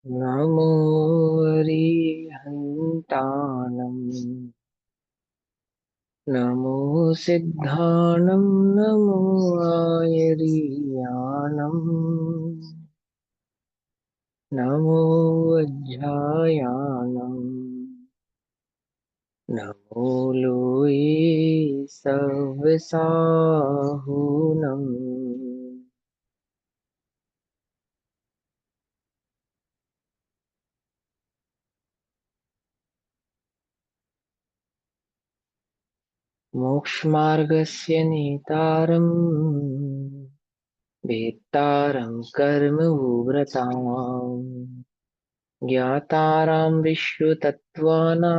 नमो अरिहन्ताणम् नमो सिद्धाणं नमो आयरीयाणम् नमो वज्रायाणम् नमो लोये सव्यसाहुनम्। मोक्षमार्गस्य नेतारम् वेत्तारं कर्मव्रताम् ज्ञातारां विश्वतत्त्वानां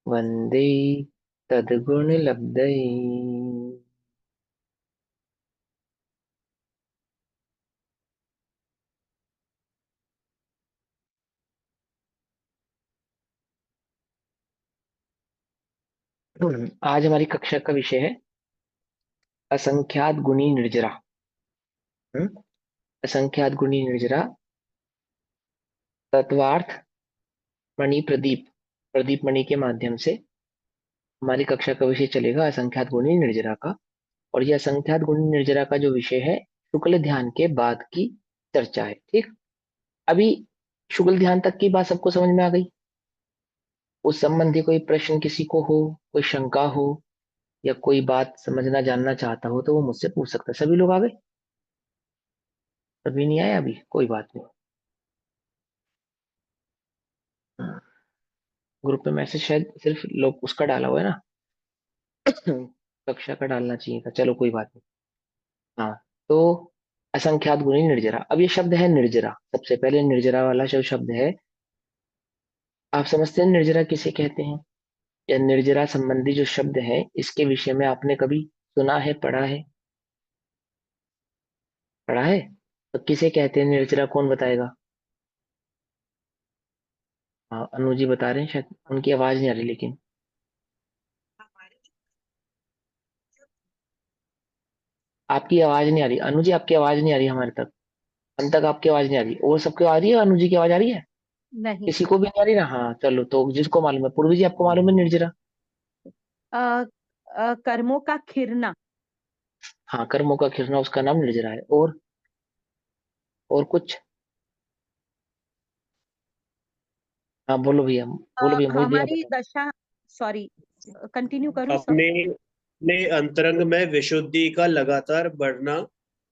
वन्दे तद्गुणलब्धये। आज हमारी कक्षा का विषय है असंख्यात गुणी निर्जरा। हम्म, असंख्यात गुणी निर्जरा तत्वार्थ मणि प्रदीप प्रदीप मणि के माध्यम से हमारी कक्षा का विषय चलेगा असंख्यात गुणी निर्जरा का। और यह असंख्यात गुणी निर्जरा का जो विषय है शुक्ल ध्यान के बाद की चर्चा है। ठीक, अभी शुक्ल ध्यान तक की बात सबको समझ में आ गई। उस संबंधी कोई प्रश्न किसी को हो, कोई शंका हो या कोई बात समझना जानना चाहता हो तो वो मुझसे पूछ सकता है। सभी लोग आ गए? सभी नहीं आए अभी, कोई बात नहीं। ग्रुप में मैसेज शायद सिर्फ लोग उसका डाला हुआ है ना, कक्षा का डालना चाहिए था। चलो कोई बात नहीं। हाँ, तो असंख्यात गुणी निर्जरा, अब ये शब्द है निर्जरा। सबसे पहले निर्जरा वाला जो शब्द है, आप समझते हैं निर्जरा किसे कहते हैं? या निर्जरा संबंधी जो शब्द है इसके विषय में आपने कभी सुना है, पढ़ा है? पढ़ा है? तो किसे कहते हैं निर्जरा, कौन बताएगा? हाँ, अनु जी बता रहे हैं, शायद उनकी आवाज नहीं आ रही लेकिन। आपकी आवाज नहीं आ रही अनु जी, आपकी आवाज नहीं आ रही हमारे तक। हम तक आपकी आवाज नहीं आ रही, और सबको आ रही है? अनु जी की आवाज आ रही है? नहीं। किसी को भी नहीं आ रही ना? हाँ चलो, तो जिसको मालूम है, पूर्वी जी आपको मालूम है निर्जरा? अ, कर्मों का खिरना। हाँ, कर्मों का खिरना, उसका नाम निर्जरा है। और कुछ? हाँ बोलो भैया, बोलो भैया, मोहित भैया हमारी बताओ। दशा, सॉरी, कंटिन्यू करूं सब? अपने अपने अंतरंग में विशुद्धि का लगातार बढ़ना,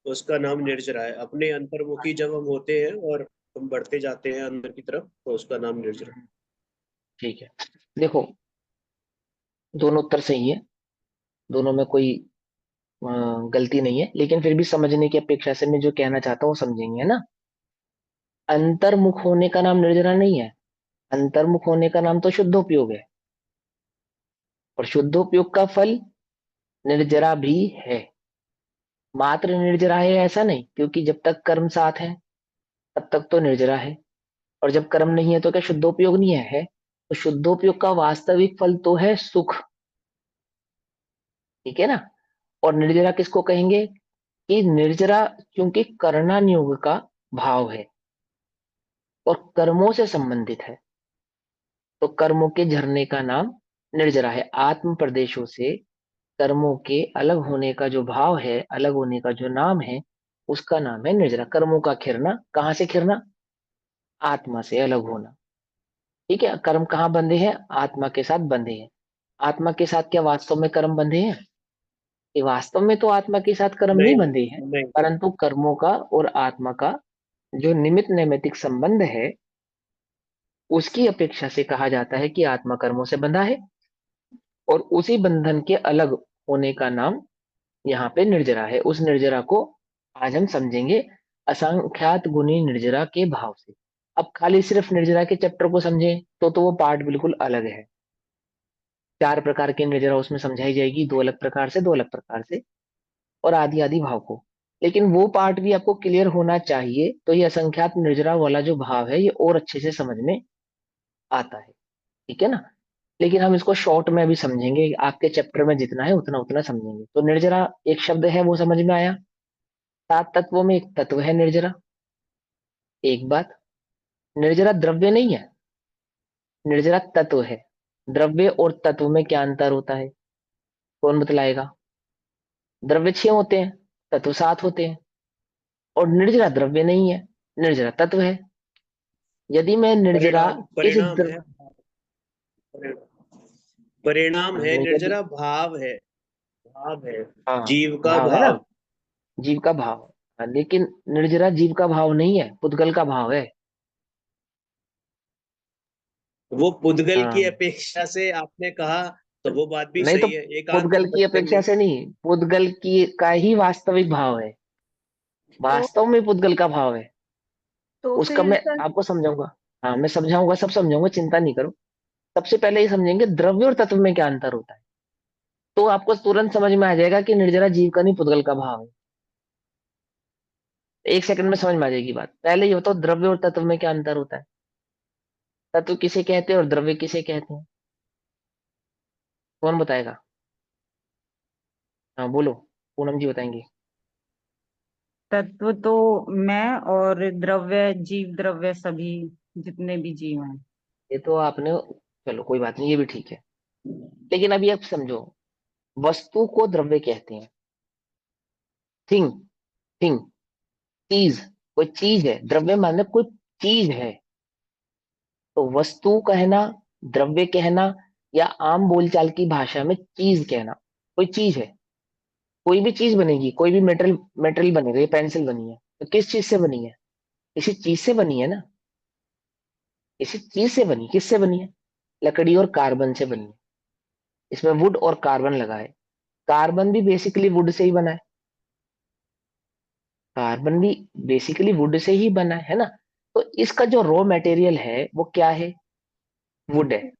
उसका नाम निर्जरा है। अपने अंतर्मुखी जब हम होते हैं और हम बढ़ते जाते हैं अंदर की तरफ, तो उसका नाम निर्जरा है। ठीक है, देखो, दोनों उत्तर सही है, दोनों में कोई अ, गलती नहीं है, लेकिन फिर भी समझने की अपेक्षा से मैं जो कहना चाहता हूँ वो समझेंगे, है ना? अंतर्मुख होने का नाम निर्जरा नहीं है। अंतर्मुख होने का नाम तो शुद्धोपयोग है, और शुद्धोपयोग का फल निर्जरा भी है। मात्र निर्जरा है ऐसा नहीं, क्योंकि जब तक कर्म साथ है तब तक तो निर्जरा है, और जब कर्म नहीं है तो क्या शुद्धोपयोग नहीं है? तो शुद्धोपयोग का वास्तविक फल तो है सुख। ठीक है ना? और निर्जरा किसको कहेंगे? कि निर्जरा क्योंकि करणानियोग का भाव है और कर्मों से संबंधित है, तो कर्मों के झरने का नाम निर्जरा है। आत्म प्रदेशों से कर्मों के अलग होने का जो भाव है, अलग होने का जो नाम है, उसका नाम है निर्जरा। कर्मों का खिरना, कहाँ से खिरना? आत्मा से अलग होना। ठीक है, कर्म कहाँ बंधे हैं? आत्मा के साथ बंधे हैं। आत्मा के साथ क्या वास्तव में कर्म बंधे हैं? ये वास्तव में तो आत्मा के साथ कर्म नहीं नहीं बंधे हैं, नहीं। परंतु कर्मों का और आत्मा का जो निमित्त नैमित्तिक संबंध है, उसकी अपेक्षा से कहा जाता है कि आत्मा कर्मों से बंधा है, और उसी बंधन के अलग होने का नाम यहाँ पे निर्जरा है। उस निर्जरा को आज हम समझेंगे असंख्यात गुणी निर्जरा के भाव से। अब खाली सिर्फ निर्जरा के चैप्टर को समझें तो वो पार्ट बिल्कुल अलग है। चार प्रकार की निर्जरा उसमें समझाई जाएगी, दो अलग प्रकार से, दो अलग प्रकार से, और आदि आदि भाव को। लेकिन वो पार्ट भी आपको क्लियर होना चाहिए, तो ये असंख्यात निर्जरा वाला जो भाव है ये और अच्छे से समझ में आता है। ठीक है ना? लेकिन हम इसको शॉर्ट में अभी समझेंगे, आपके चैप्टर में जितना है उतना उतना समझेंगे। तो निर्जरा एक शब्द है, वो समझ में आया। सात तत्वों में एक तत्व है निर्जरा। एक बात, निर्जरा द्रव्य नहीं है, निर्जरा तत्व है। द्रव्य और तत्व में क्या अंतर होता है? कौन बतलाएगा? द्रव्य 6 होते हैं, तत्व 7 होते हैं। और निर्जरा द्रव्य नहीं है, निर्जरा तत्व है। यदि मैं निर्जरा परिणाम इस परिणाम है। परिणाम है, यदि, निर्जरा भाव है। भाव है, हाँ, जीव का भाव है ना, भाव। जीव का भाव। हाँ, लेकिन निर्जरा जीव का भाव नहीं है, पुद्गल का भाव है। वो पुद्गल की हाँ, अपेक्षा से आपने कहा, तो वो बात भी नहीं तो सही है, एकांत पुद्गल की बचपन अपेक्षा में। से नहीं, पुद्गल की का ही वास्तविक भाव है। तो वास्तव में पुद्गल का भाव है। तो उसका फिर मैं सर, आपको समझाऊंगा। हाँ, मैं समझाऊंगा, सब समझाऊंगा, चिंता नहीं करो। सबसे पहले ये समझेंगे द्रव्य और तत्व में क्या अंतर होता है। तो आपको तुरंत समझ में आ जाएगा कि निर्जरा जीव का नहीं, पुद्गल का भाव है। 1 सेकंड में समझ में आ जाएगी बात। पहले ये बताओ, द्रव्य और तत्व में क्या अंतर होता है? तत्व किसे कहते हैं और द्रव्य किसे कहते हैं? कौन बताएगा? हाँ बोलो, पूनम जी बताएंगे। तत्व तो मैं, और द्रव्य जीव द्रव्य सभी जितने भी जीव हैं। ये तो आपने, चलो कोई बात नहीं, ये भी ठीक है। लेकिन अभी आप समझो, वस्तु को द्रव्य कहते हैं। थिंग, थिंग, चीज, कोई चीज है। द्रव्य माने कोई चीज है। तो वस्तु कहना, द्रव्य कहना, या आम बोलचाल की भाषा में चीज कहना, कोई चीज है। कोई भी चीज बनेगी, कोई भी मेटल, मेटल बनेगा। ये पेंसिल बनी है तो किस चीज से बनी है? किसी चीज से बनी है ना। किसी चीज से बनी, किससे बनी है? लकड़ी और कार्बन से बनी है। इसमें वुड और कार्बन लगा है। कार्बन भी बेसिकली वुड से ही बना है। कार्बन भी बेसिकली वुड से ही बना है ना। तो इसका जो रॉ मटेरियल है वो क्या है? वुड है।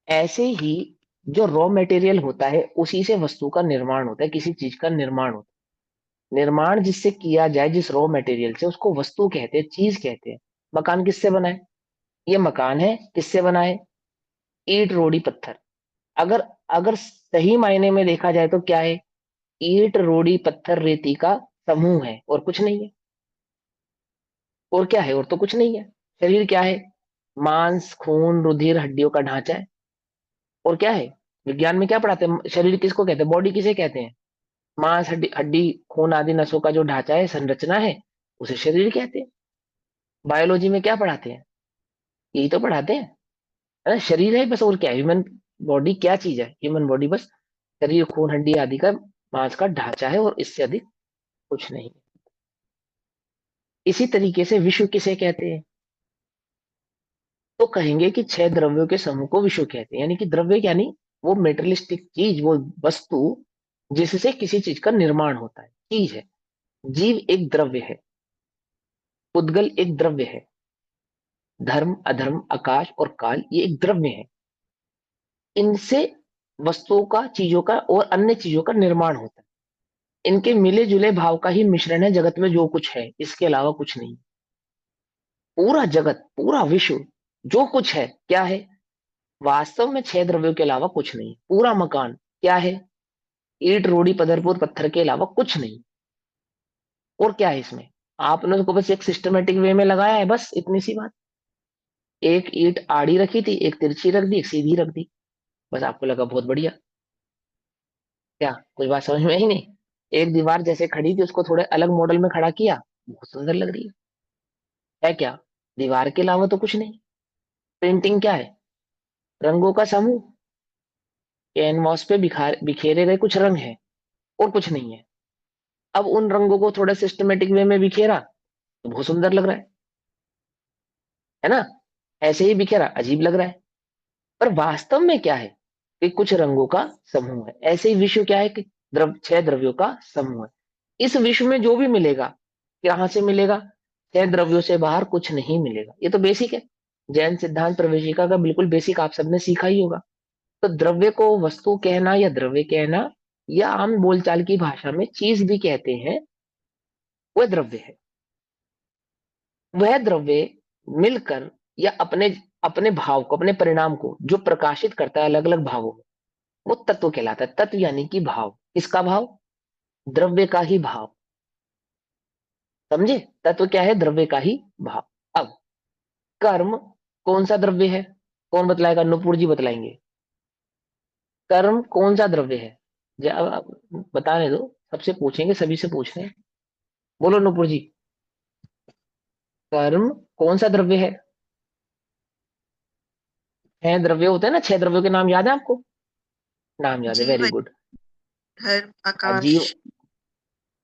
ऐसे ही जो रॉ मटेरियल होता है उसी से वस्तु का निर्माण होता है, किसी चीज का निर्माण होता है। निर्माण जिससे किया जाए, जिस रॉ मटेरियल से, उसको वस्तु कहते हैं, चीज कहते हैं। मकान किससे बना है? ये मकान है, किससे बना है? ईंट रोड़ी पत्थर। अगर अगर सही मायने में देखा जाए तो क्या है? ईंट रोड़ी पत्थर रेती का समूह है, और कुछ नहीं है। और क्या है? और तो कुछ नहीं है। शरीर क्या है? मांस खून रुधिर हड्डियों का ढांचा है। और क्या है? विज्ञान में क्या पढ़ाते हैं? शरीर किसको कहते हैं? बॉडी किसे कहते हैं? मांस हड्डी हड्डी खून आदि नसों का जो ढांचा है, संरचना है, उसे शरीर कहते हैं। बायोलॉजी में क्या पढ़ाते हैं? यही तो पढ़ाते हैं, है ना। शरीर है बस, और क्या है? ह्यूमन बॉडी क्या चीज है? ह्यूमन बॉडी बस शरीर खून हड्डी आदि का, मांस का ढांचा है, और इससे अधिक कुछ नहीं। इसी तरीके से विश्व किसे कहते हैं? तो कहेंगे कि 6 द्रव्यों के समूह को विश्व कहते हैं। यानी कि द्रव्य यानी वो मेटेरियलिस्टिक चीज, वो वस्तु जिससे किसी चीज का निर्माण होता है, चीज है। जीव एक द्रव्य है, पुद्गल एक द्रव्य है, धर्म अधर्म आकाश और काल ये एक द्रव्य है। इनसे वस्तुओं का, चीजों का और अन्य चीजों का निर्माण होता है। इनके मिले जुले भाव का ही मिश्रण है जगत में जो कुछ है, इसके अलावा कुछ नहीं। पूरा जगत, पूरा विश्व, जो कुछ है क्या है? वास्तव में 6 द्रव्यों के अलावा कुछ नहीं। पूरा मकान क्या है? ईंट रोड़ी पत्थर पत्थर के अलावा कुछ नहीं। और क्या है इसमें? आपने उसको बस एक सिस्टमेटिक वे में लगाया है, बस इतनी सी बात। एक ईंट आड़ी रखी थी, एक तिरछी रख दी, एक सीधी रख दी। बस आपको लगा बहुत बढ़िया। क्या कुछ बात समझ में ही नहीं? एक दीवार जैसे खड़ी थी, उसको थोड़े अलग मॉडल में खड़ा किया, बहुत सुंदर लग रही है क्या? दीवार के अलावा तो कुछ नहीं। पेंटिंग क्या है? रंगों का समूह। कैनवास पे बिखेरे गए कुछ रंग हैं, और कुछ नहीं है। अब उन रंगों को थोड़ा सिस्टमेटिक वे में बिखेरा तो बहुत सुंदर लग रहा है ना। ऐसे ही बिखेरा अजीब लग रहा है। पर वास्तव में क्या है? कि कुछ रंगों का समूह है। ऐसे ही विश्व क्या है? कि 6 द्रव्यों का समूह है। इस विश्व में जो भी मिलेगा, कहाँ से मिलेगा? 6 द्रव्यों से बाहर कुछ नहीं मिलेगा। ये तो बेसिक है। जैन सिद्धांत प्रवेशिका का बिल्कुल बेसिक आप सबने सीखा ही होगा। तो द्रव्य को वस्तु कहना या द्रव्य कहना, या आम बोलचाल की भाषा में चीज भी कहते हैं, वह द्रव्य है। वह द्रव्य मिलकर या अपने अपने भाव को, अपने परिणाम को जो प्रकाशित करता है अलग अलग भावों में, वो तत्व कहलाता है। तत्व यानी कि भाव। किसका भाव? द्रव्य का ही भाव। समझे? तत्व क्या है? द्रव्य का ही भाव। अब कर्म कौन सा द्रव्य है? कौन बतलाएगा? नुपुर जी बतलाएंगे। कर्म कौन सा द्रव्य है? जब आप बताने दो, सबसे पूछेंगे, सभी से पूछ रहे हैं। बोलो नुपुर जी, कर्म कौन सा द्रव्य है? 6 द्रव्य होते हैं ना, 6 द्रव्यों के नाम याद है आपको? नाम याद है, जीव, वेरी गुड। धर्म, आकाश, जीव,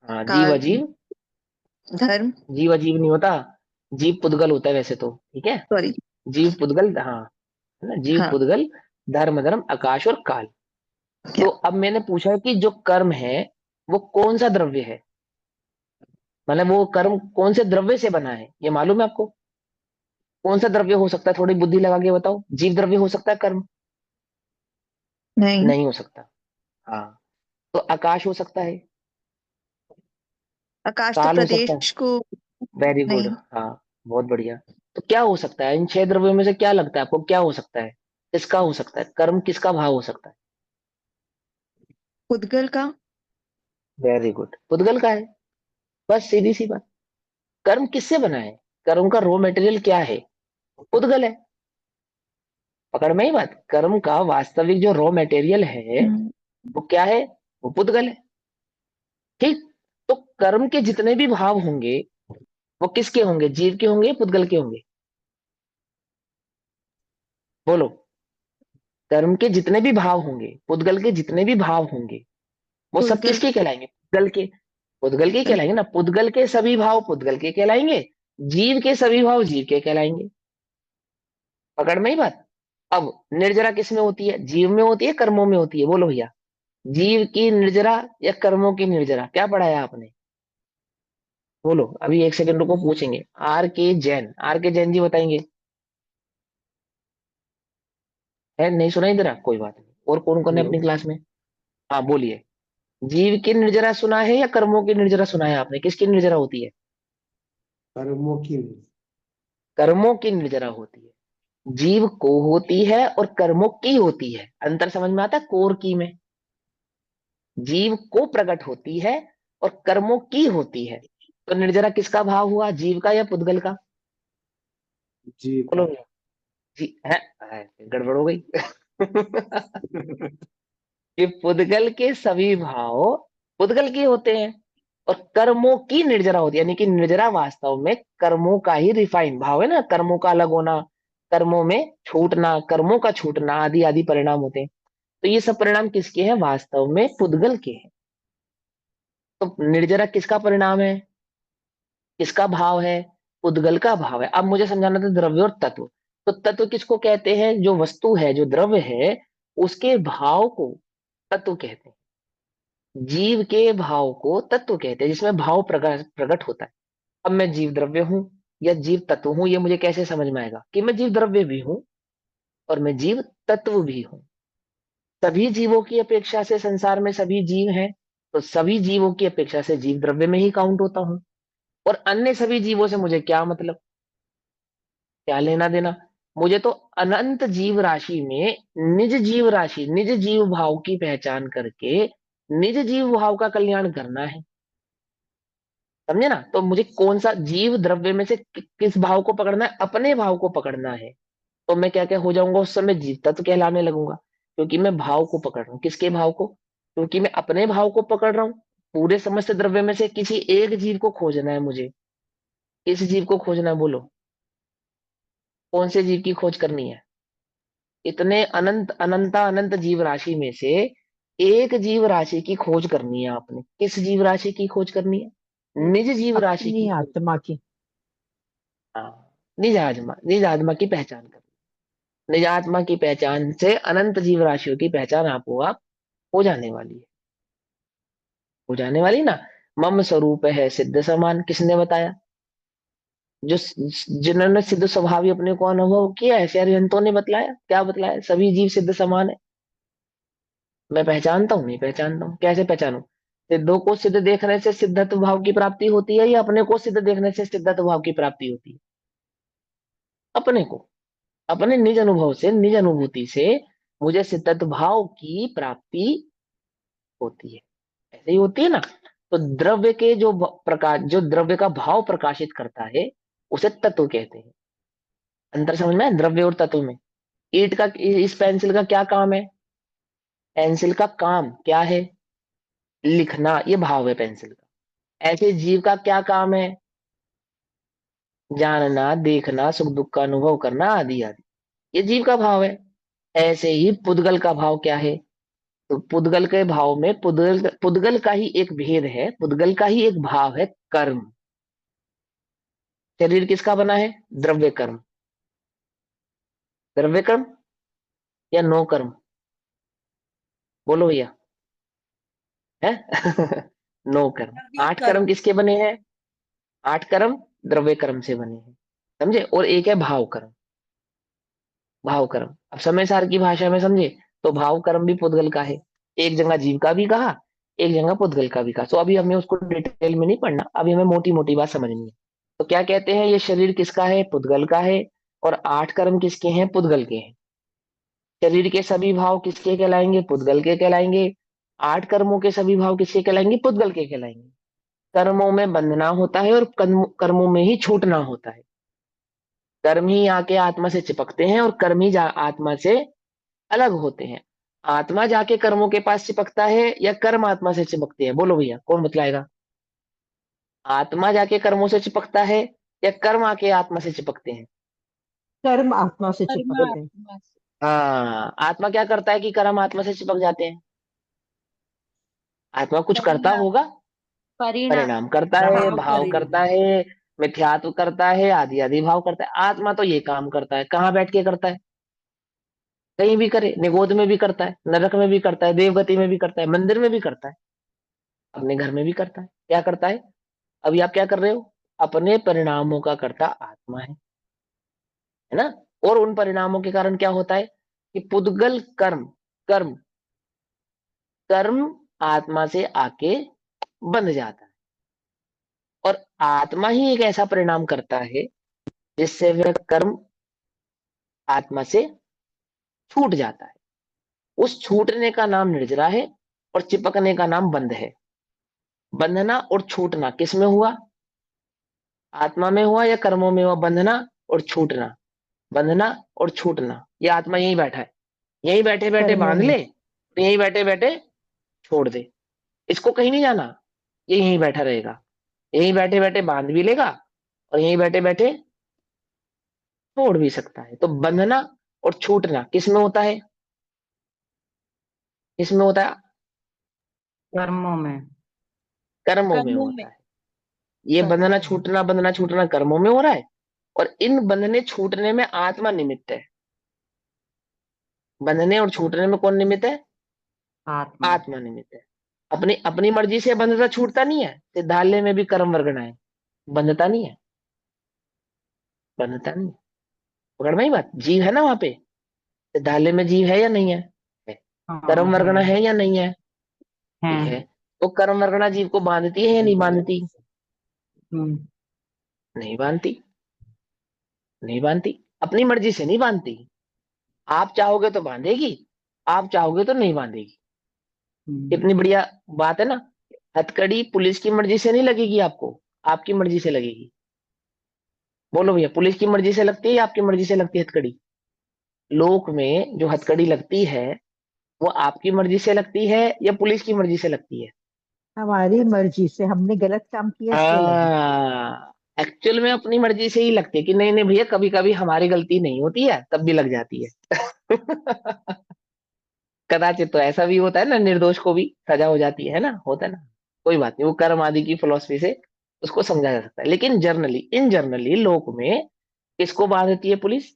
हाँ, जीव काल, अजीव। धर्म, जीव अजीव नहीं होता, जीव पुद्गल होता है वैसे तो, ठीक है। सॉरी, जीव पुद्गल, हाँ, है ना, जीव हाँ, पुद्गल, धर्म धर्म आकाश और काल। क्या तो अब मैंने पूछा कि जो कर्म है वो कौन सा द्रव्य है, मतलब वो कर्म कौन से द्रव्य से बना है, ये मालूम है आपको? कौन सा द्रव्य हो सकता है? थोड़ी बुद्धि लगा के बताओ। जीव द्रव्य हो सकता है कर्म? नहीं, नहीं हो सकता। हाँ, तो आकाश हो सकता है, आकाश तो काल हो सकता है। प्रदेश को वेरी गुड, नहीं, हाँ, बहुत बढ़िया। तो क्या हो सकता है इन 6 द्रव्यों में से? क्या लगता है आपको, क्या हो सकता है? किसका हो सकता है कर्म? किसका भाव हो सकता है? उद्गल का, वेरी गुड, पुद्गल का है। बस सीधी सी बात। कर्म किससे बना है? कर्म का रॉ मटेरियल क्या है? पुद्गल है। पकड़ में ही बात। कर्म का वास्तविक जो रॉ मटेरियल है हम्म, वो क्या है? वो पुद्गल है। ठीक। तो कर्म के जितने भी भाव होंगे वो किसके होंगे? जीव के होंगे, पुद्गल के होंगे? बोलो। कर्म के जितने भी भाव होंगे, पुद्गल के जितने भी भाव होंगे, वो सब उद्गल किसके कहलाएंगे? पुद्गल के। पुद्गल के कहलाएंगे ना। पुद्गल के सभी भाव पुद्गल के कहलाएंगे, जीव के सभी भाव जीव के कहलाएंगे। पकड़ में ही बात। अब निर्जरा किस में होती है? जीव में होती है, कर्मों में होती है? बोलो भैया, जीव की निर्जरा या कर्मों की निर्जरा, क्या पढ़ाया आपने? बोलो, अभी एक सेकंड रुको, पूछेंगे। आर के जैन, आर के जैन जी बताएंगे। है नहीं सुना इधर? कोई बात नहीं। और कौन कौन है हेलो। अपनी क्लास में? हाँ बोलिए। जीव की निर्जरा सुना है या कर्मों की निर्जरा सुना है आपने? किसकी निर्जरा होती है? कर्मों की। कर्मों की निर्जरा होती है। जीव को होती है और कर्मों की होती है। अंतर समझ में आता है? कोर की में जीव को प्रकट होती है और कर्मों की होती है। तो निर्जरा किसका भाव हुआ, जीव का या पुद्गल का? जीव बोलो का। भैया। जी है, गड़बड़ हो गई। कि पुद्गल के सभी भाव पुद्गल के होते हैं और कर्मों की निर्जरा होती है, यानी कि निर्जरा वास्तव में कर्मों का ही रिफाइन भाव है ना। कर्मों का अलग होना, कर्मों में छूटना, कर्मों का छूटना आदि आदि परिणाम होते हैं। तो ये सब परिणाम किसके हैं? वास्तव में पुद्गल के हैं। तो निर्जरा किसका परिणाम है? किसका भाव है? पुद्गल का भाव है। अब मुझे समझाना था द्रव्य और तत्व। तो तत्व किसको कहते हैं? जो वस्तु है, जो द्रव्य है, उसके भाव को तत्व कहते हैं। जीव के भाव को तत्व कहते हैं, जिसमें भाव प्रकट प्रकट होता है। अब मैं जीव द्रव्य हूं या जीव तत्व हूं, ये मुझे कैसे समझ में आएगा कि मैं जीव द्रव्य भी हूं और मैं जीव तत्व भी हूं? सभी जीवों की अपेक्षा से संसार में सभी जीव हैं, तो सभी जीवों की अपेक्षा से जीव द्रव्य में ही काउंट होता हूं। और अन्य सभी जीवों से मुझे क्या मतलब, क्या लेना देना? मुझे तो अनंत जीव राशि में निज जीव राशि, निज जीव भाव की पहचान करके निज जीव भाव का कल्याण करना है। समझे ना? तो मुझे कौन सा जीव द्रव्य में से किस भाव को पकड़ना है? अपने भाव को पकड़ना है। तो मैं क्या क्या हो जाऊंगा उस समय? जीव तत्व कहलाने लगूंगा, क्योंकि मैं भाव को पकड़ रहा हूँ। किसके भाव को? क्योंकि मैं अपने भाव को पकड़ रहा हूँ। पूरे समस्त द्रव्य में से किसी एक जीव को खोजना है मुझे। किस जीव को खोजना है? बोलो, कौन से जीव की खोज करनी है? इतने अनंत अनंता अनंत जीव राशि में से एक जीव राशि की खोज करनी है आपने। किस जीव राशि की खोज करनी है? निज जीव राशि की अपनी खोज। आत्मा की। हाँ, निज आत्मा, निज आत्मा की पहचान करनी। निज आत्मा की पहचान से अनंत जीव राशियों की पहचान आपको आप हो जाने वाली है। हो जाने वाली ना। मम स्वरूप है सिद्ध समान, किसने बताया? जो जिन्होंने सिद्ध स्वभावी अपने को अनुभव किया है, ऐसे अरिहंतों ने बतलाया। क्या बतलाया? सभी जीव सिद्ध समान है। मैं पहचानता हूँ, नहीं पहचानता हूँ? कैसे पहचानूं? सिद्धों को सिद्ध देखने से सिद्धत्व भाव की प्राप्ति होती है या अपने को सिद्ध देखने से सिद्धत्व भाव की प्राप्ति होती है? अपने को, अपने निज अनुभव से, निज अनुभूति से मुझे सिद्धत्व भाव की प्राप्ति होती है। ऐसे ही होती है ना। तो द्रव्य के जो प्रकाश, जो द्रव्य का भाव प्रकाशित करता है, उसे तत्व कहते हैं। अंतर समझ में है द्रव्य और तत्व में? ईट का, इस पेंसिल का क्या काम है? पेंसिल का काम क्या है? लिखना, ये भाव है पेंसिल का। ऐसे जीव का क्या काम है? जानना, देखना, सुख दुख का अनुभव करना, आदि आदि, ये जीव का भाव है। ऐसे ही पुद्गल का भाव क्या है? तो पुद्गल के भाव में, पुद्गल पुद्गल का ही एक भेद है, पुद्गल का ही एक भाव है कर्म। शरीर किसका बना है? द्रव्य कर्म। द्रव्य कर्म या नो कर्म? बोलो भैया, है? नो कर्म। आठ कर्म किसके बने हैं? आठ कर्म द्रव्य कर्म से बने हैं, समझे? और एक है भाव कर्म। भाव कर्म, अब समय सार की भाषा में समझे तो भाव कर्म भी पुद्गल का है। एक जगह जीव का भी कहा, एक जगह पुद्गल का भी कहा। तो अभी हमें उसको डिटेल में नहीं पढ़ना, अभी हमें मोटी मोटी बात समझनी है। तो क्या कहते हैं, ये शरीर किसका है? पुद्गल का है। और आठ कर्म किसके हैं? पुद्गल के हैं। शरीर के सभी भाव किसके कहलाएंगे? पुद्गल के कहलाएंगे। आठ कर्मों के सभी भाव किसके कहलाएंगे? पुद्गल के कहलाएंगे। कर्मों में बंधना होता है और कर्मों में ही छूटना होता है। कर्म ही आके आत्मा से चिपकते हैं और कर्म ही आत्मा से अलग होते हैं। आत्मा जाके कर्मों के पास चिपकता है या कर्म आत्मा से चिपकते हैं? बोलो भैया, कौन बतलाएगा? आत्मा जाके कर्मों से चिपकता है या कर्म आके आत्मा से चिपकते हैं? कर्म आत्मा से चिपकते हैं। परमात्मा से। हाँ, आत्मा क्या करता है कि कर्म आत्मा से चिपक जाते हैं? आत्मा कुछ करता परिणाम। होगा, परिणाम। परिणाम करता है, भाव भाव परिणाम। करता है, मिथ्यात्व करता है, आदि आदि भाव करता है। आत्मा तो ये काम करता है, कहाँ बैठ के करता है? कहीं भी करे, निगोद में भी करता है, नरक में भी करता है, देवगति में भी करता है, मंदिर में भी करता है, अपने घर में भी करता है। क्या करता है? अभी आप क्या कर रहे हो? अपने परिणामों का कर्ता आत्मा है ना? और उन परिणामों के कारण क्या होता है कि पुद्गल कर्म, कर्म कर्म आत्मा से आके बंध जाता है। और आत्मा ही एक ऐसा परिणाम करता है जिससे वह कर्म आत्मा से छूट जाता है। उस छूटने का नाम निर्जरा है और चिपकने का नाम बंध है। बंधना और छूटना किस में हुआ? आत्मा में हुआ या कर्मों में हुआ? बंधना और छूटना, बंधना और छूटना, ये आत्मा यहीं बैठा है। यहीं बैठे बैठे कर्मों बांध में। ले, तो यहीं बैठे बैठे छोड़ दे। इसको कहीं नहीं जाना, ये यहीं बैठा रहेगा। यहीं बैठे बैठे बांध भी लेगा और यहीं बैठे बैठे छोड़ भी सकता है। तो बंधना और छूटना किस में होता है? किस में होता है? कर्मों में। कर्मों में कर्मों में। होता है। ये कर्मों बंधना में। छूटना, बंधना छूटना कर्मों में हो रहा है। और इन बंधने छूटने में आत्मा निमित्त है। बंधने और छूटने में कौन निमित्त है? आत्मा। आत्मा निमित्त है। अपनी अपनी मर्जी से बंधता छूटता नहीं है। सिद्धालय में भी कर्म वर्गना है, बंधता नहीं है, बंधता नहीं है। पकड़ में ही बात, जीव है ना वहां पे? सिद्धालय में जीव है या नहीं है? है। हाँ कर्म है। वर्गना है या नहीं है? है। ठीक है। तो कर्म वर्गना जीव को बांधती है या नहीं बांधती? हम्म। नहीं बांधती, नहीं बांधती। अपनी मर्जी से नहीं बांधती। आप चाहोगे तो बांधेगी, आप चाहोगे तो नहीं बांधेगी। हम्म। कितनी बढ़िया बात है ना? हथकड़ी पुलिस की मर्जी से नहीं लगेगी आपको, आपकी मर्जी से लगेगी। बोलो भैया, पुलिस की मर्जी से लगती है या आपकी मर्जी से लगती है हथकड़ी? लोक में जो हथकड़ी लगती है, वो आपकी मर्जी से लगती है या पुलिस की मर्जी से लगती है? हमारी मर्जी से, हमने गलत काम किया इसलिए लगी। हाँ, एक्चुअल में अपनी मर्जी से ही लगती है कि नहीं नहीं भैया, कभी कभी हमारी गलती नहीं होती है, तब भी लग जाती है। कदाचित तो ऐसा भी होता है ना, निर्दोष को भी सजा हो जाती है ना, होता है ना। कोई बात नहीं, वो कर्म आदि की फिलोसफी से उसको समझा जा सकता है। लेकिन जर्नली, इन जनरली लोक में किसको बांधती है पुलिस?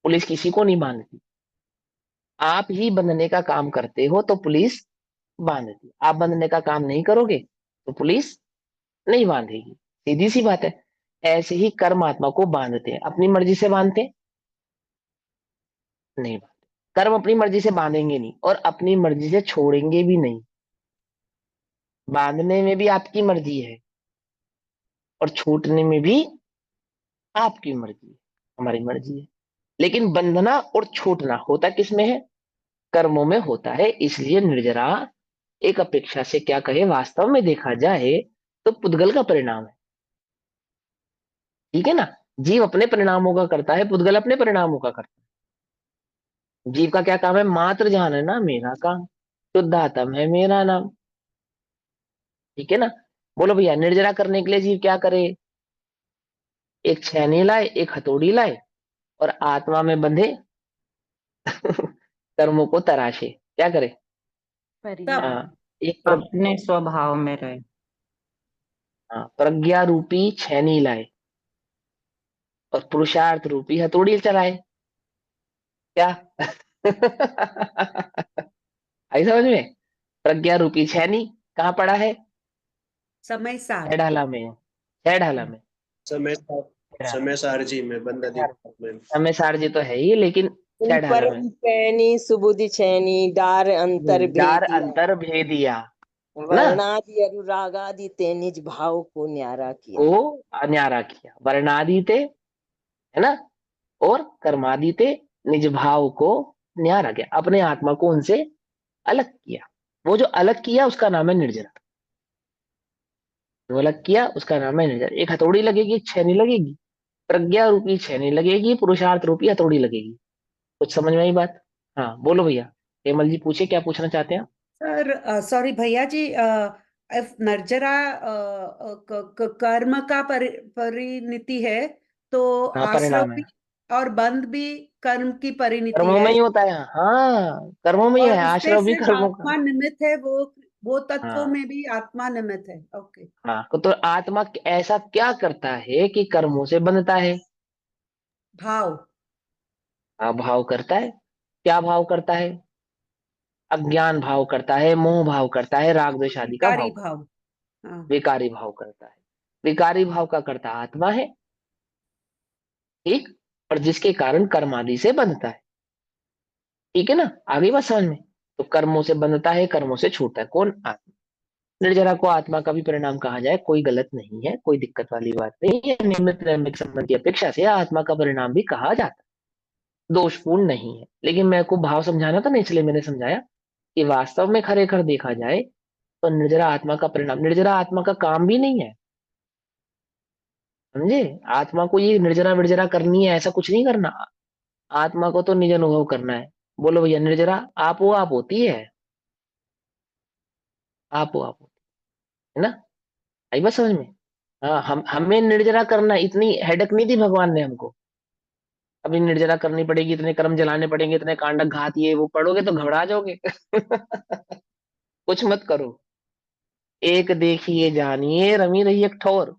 पुलिस किसी को नहीं बांधती। आप ही बंधने का काम करते हो तो पुलिस बांधती है। आप बंधने का काम नहीं करोगे तो पुलिस नहीं बांधेगी। सीधी सी बात है। ऐसे ही कर्म आत्मा को बांधते हैं। अपनी मर्जी से बांधते हैं? नहीं बांधते। कर्म अपनी मर्जी से बांधेंगे नहीं और अपनी मर्जी से छोड़ेंगे भी नहीं। बांधने में भी आपकी मर्जी है और छूटने में भी आपकी मर्जी है, हमारी मर्जी है। लेकिन बंधना और छूटना होता किस में है? कर्मों में होता है। इसलिए निर्जरा एक अपेक्षा से क्या कहे, वास्तव में देखा जाए तो पुद्गल का परिणाम है। ठीक है ना। जीव अपने परिणामों का करता है, पुद्गल अपने परिणामों का करता है। जीव का क्या काम है, मात्र जानना मेरा काम, शुद्धात्म है मेरा नाम। ठीक है ना। बोलो भैया, निर्जरा करने के लिए जीव क्या करे, एक छेनी लाए, एक हथौड़ी लाए, और आत्मा में बंधे कर्मों को तराशे। क्या करे, तब हाँ, एक प्र, अपने स्वभाव में रहे। हाँ, प्रज्ञा रूपी छेनी लाए और पुरुषार्थ रूपी हथौड़ी चलाए। क्या आई समझ में। प्रज्ञा रूपी छेनी कहाँ पड़ा है, समय सार। छह ढाला में है, छह ढाला में। समय छह ढाला समय सारजी में बंदा में। दीपक में। समय सारजी तो है ही, लेकिन छह ढाला में। परम पैनी सुबुधि छैनी डार अंतर डार भेदिया अंतर भेदिया ना, वर्णादि अनुरागादि ते निज भाव को न्यारा किया। को न्यारा किया, वर्णादि ते, है ना, और कर्मादि ते निज भाव को न्यारा किया, अपने आत्मा को उनसे अलग किया। वो जो अलग किया उसका नाम है निर्जरा। जो अलग किया उसका नाम है निर्जरा। एक हथौड़ी लगेगी, एक छेनी लगेगी, प्रज्ञा रूपी छेनी लगेगी, पुरुषार्थ रूपी हथौड़ी लगेगी। कुछ समझ में आई बात। हाँ बोलो भैया, हेमल जी पूछे, क्या पूछना चाहते हैं। सर सॉरी भैया जी, नर्जरा कर्म का परिणति है, तो हाँ, आश्रव परिणाम है, भी और बंध भी कर्म की परिणति कर्मों है। में ही होता है। हाँ, कर्मों में ही और है, उससे आश्रव भी सिर्फ कर्मों का। आत्मा निमित्त है, वो तत्वों हाँ में भी आत्मा निमित्त है। ओके। हाँ, तो आत्मा ऐसा क्या करता है कि कर्मों से बंधता है। भाव। हाँ, भाव करता है। क्या भाव करता है, अज्ञान भाव करता है, मोह भाव करता है, राग द्वेष आदि का विकारी भाव करता भाव। हाँ। है, विकारी भाव करता है। विकारी भाव का करता आत्मा है। ठीक। और जिसके कारण कर्म आदि से बंधता है। ठीक है ना, आगे बात समझ में। तो कर्मों से बंधता है, कर्मों से छूटता है, कौन, आत्मा। निर्जरा को आत्मा का भी परिणाम कहा जाए, कोई गलत नहीं है, कोई दिक्कत वाली बात नहीं है। निमित्त नैमित्तिक संबंध की अपेक्षा से आत्मा का परिणाम भी कहा जाता है, दोषपूर्ण नहीं है। लेकिन मेरे को भाव समझाना था ना, इसलिए मैंने समझाया कि वास्तव में खरे खर देखा जाए तो निर्जरा आत्मा का परिणाम, निर्जरा आत्मा का काम भी नहीं है। समझे, आत्मा को ये निर्जरा विर्जरा करनी है ऐसा कुछ नहीं करना। आत्मा को तो निज अनुभव करना है। बोलो भैया, निर्जरा आप वो आप होती है, आप वो आप होती है ना। आई बात समझ में। हाँ, हम हमें निर्जरा करना, इतनी हेडक नहीं दी भगवान ने हमको। अभी निर्जरा करनी पड़ेगी, इतने कर्म जलाने पड़ेंगे, इतने कांडक घात, ये वो पढ़ोगे तो घबरा जाओगे कुछ मत करो। एक देखिए जानिए रमी रही एक ठोर,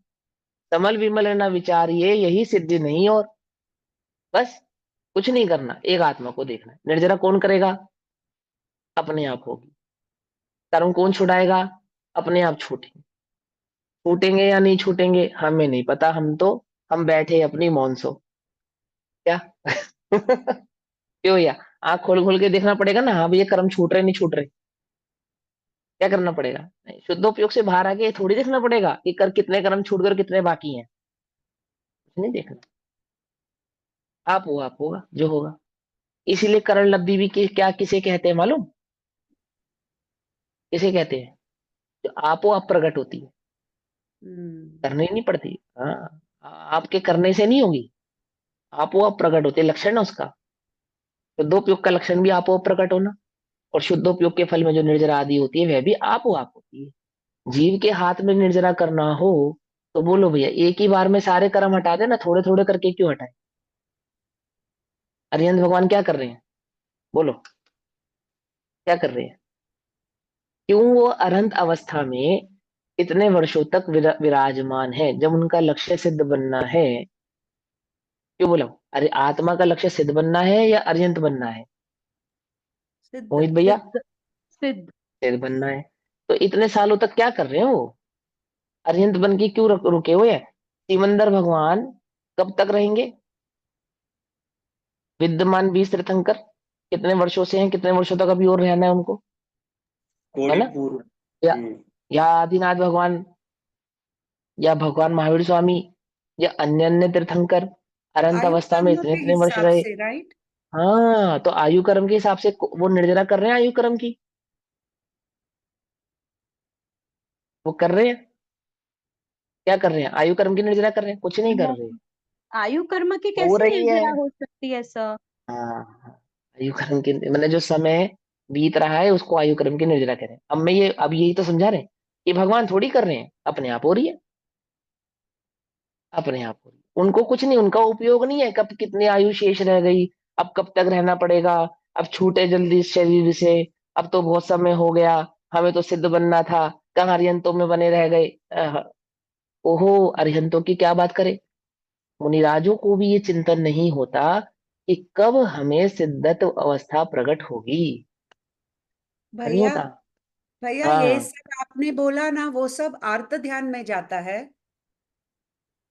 कमल विमल न विचारिए यही सिद्धि नहीं और। बस कुछ नहीं करना, एक आत्मा को देखना है। निर्जरा कौन करेगा, अपने आप होगी। कर्म कौन छुड़ाएगा, अपने आप छूटेंगे। छूटेंगे या नहीं छूटेंगे हमें नहीं पता, हम बैठे अपनी मौन सो। क्या क्यों भैया, आंख खोल खोल के देखना पड़ेगा ना, हाँ भैया कर्म छूट रहे नहीं छूट रहे। क्या करना पड़ेगा, नहीं, शुद्धोपयोग से बाहर आके थोड़ी देखना पड़ेगा कि कर कितने कर्म छूट गए और कितने बाकी हैं। कुछ नहीं देखना, आप होगा जो होगा। इसीलिए करण लब्धि भी क्या किसे कहते हैं मालूम, किसे कहते हैं, जो आपो आप प्रकट होती है, करनी नहीं पड़ती। हाँ, आपके करने से नहीं होगी, आपो आप प्रकट होती है, लक्षण है उसका। शुद्धोपयोग का लक्षण भी आपो आप प्रकट होना, और शुद्धोपयोग के फल में जो निर्जरा आदि होती है वह भी आपो आप होती है। जीव के हाथ में निर्जरा करना हो तो बोलो भैया, एक ही बार में सारे कर्म हटा देना, थोड़े थोड़े करके क्यों हटाए। अरिहंत भगवान क्या कर रहे हैं, बोलो क्या कर रहे हैं। क्यों वो अरहंत अवस्था में इतने वर्षों तक विराजमान है, जब उनका लक्ष्य सिद्ध बनना है। क्यों बोला, अरे आत्मा का लक्ष्य सिद्ध बनना है या अरिहंत बनना है, सिद्ध। मोहित भैया। सिद्ध। सिद्ध। सिद्ध बनना है। तो इतने सालों तक क्या कर रहे हैं वो, अरिहंत बन के क्यों रुके हुए हैं। सिमंदर भगवान कब तक रहेंगे, विद्यमान 20 तीर्थंकर कितने वर्षों से हैं, कितने वर्षों तक अभी और रहना है उनको, है कोटि ना। पूर्व। या या आदिनाथ भगवान, या भगवान महावीर स्वामी, या अन्य अन्य तीर्थंकर अनंत आयु अवस्था में कर्म इतने के इतने वर्ष हिसाब रहे। से, राइट। हाँ, तो आयु कर्म के हिसाब से वो निर्जरा कर रहे हैं आयु कर्म की। वो कर रहे हैं, क्या कर रहे हैं? आयु कर्म की निर्जरा कर रहे हैं? कुछ नहीं कर रहे। नहीं, आयु कर्म की हो कैसे रही है। निर्जरा हो सकती है सर? हाँ हाँ। आयु कर्म की मैंने जो समय बीत रहा है उसको आयु कर्म की निर्जरा कह रहे हैं। अब यही तो समझा रहे हैं कि भगवान थोड़ी कर रहे हैं, अपने आप हो रही है, अपने आप हो रही है। उनको कुछ नहीं, उनका उपयोग नहीं है, कब कितनी आयु शेष रह गई, अब कब तक रहना पड़ेगा, अब छूटे जल्दी इस शरीर से, अब तो बहुत समय हो गया, हमें तो सिद्ध बनना था, कहाँ अरिहंतों में बने रह गए। ओहो, अरिहंतों की क्या बात करें। मुनिराजों को भी ये चिंतन नहीं होता कि कब हमें सिद्धत अवस्था प्रकट होगी। नहीं भैया, होता। भैया ये हाँ। सब आपने बोला ना, वो सब आर्त ध्यान में जाता है।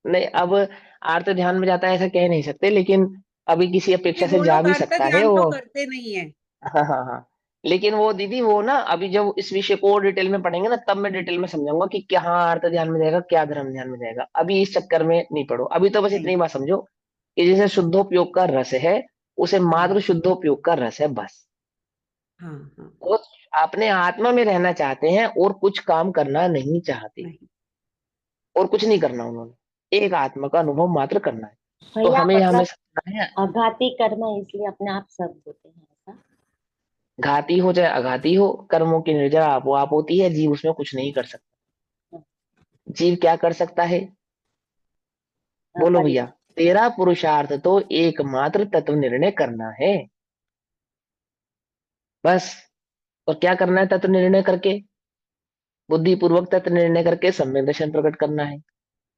नहीं, अब आर्त ध्यान में जाता है ऐसा कह नहीं सकते, लेकिन अभी किसी नहीं, अपेक्षा से वो जा लोग भी आर्त सकता है ध्यान तो वो। करते नहीं है। हाँ हाँ हाँ। लेकिन वो दीदी, वो ना अभी जब इस विषय को और डिटेल में पढ़ेंगे ना, तब मैं डिटेल में समझाऊंगा कि क्या हाँ अर्थ ध्यान में जाएगा, क्या धर्म ध्यान में जाएगा। अभी इस चक्कर में नहीं पड़ो, अभी तो बस नहीं। इतनी बात समझो कि जैसे शुद्धोपयोग का रस है, उसे हाँ मात्र शुद्धोपयोग का रस है, बस। हाँ हाँ। वो अपने आत्मा में रहना चाहते हैं और कुछ काम करना नहीं चाहते, नहीं। और कुछ नहीं करना उन्होंने, एक आत्मा का अनुभव मात्र करना है। तो भैया हमें यहाँ में मतलब समझना है, आघाती कर्म है इसलिए अपने आप सब होते हैं ऐसा। घाती हो चाहे अघाती हो, कर्मों की निर्जरा आपो आप होती है, जीव उसमें कुछ नहीं कर सकता। जीव क्या कर सकता है? बोलो परि भैया। तेरा पुरुषार्थ तो एकमात्र तत्व निर्णय करना है, बस। और क्या करना है तत्व निर्णय करके? बुद्धि पूर्वक तत्व निर्णय करके सम्यक दर्शन प्रकट करना है।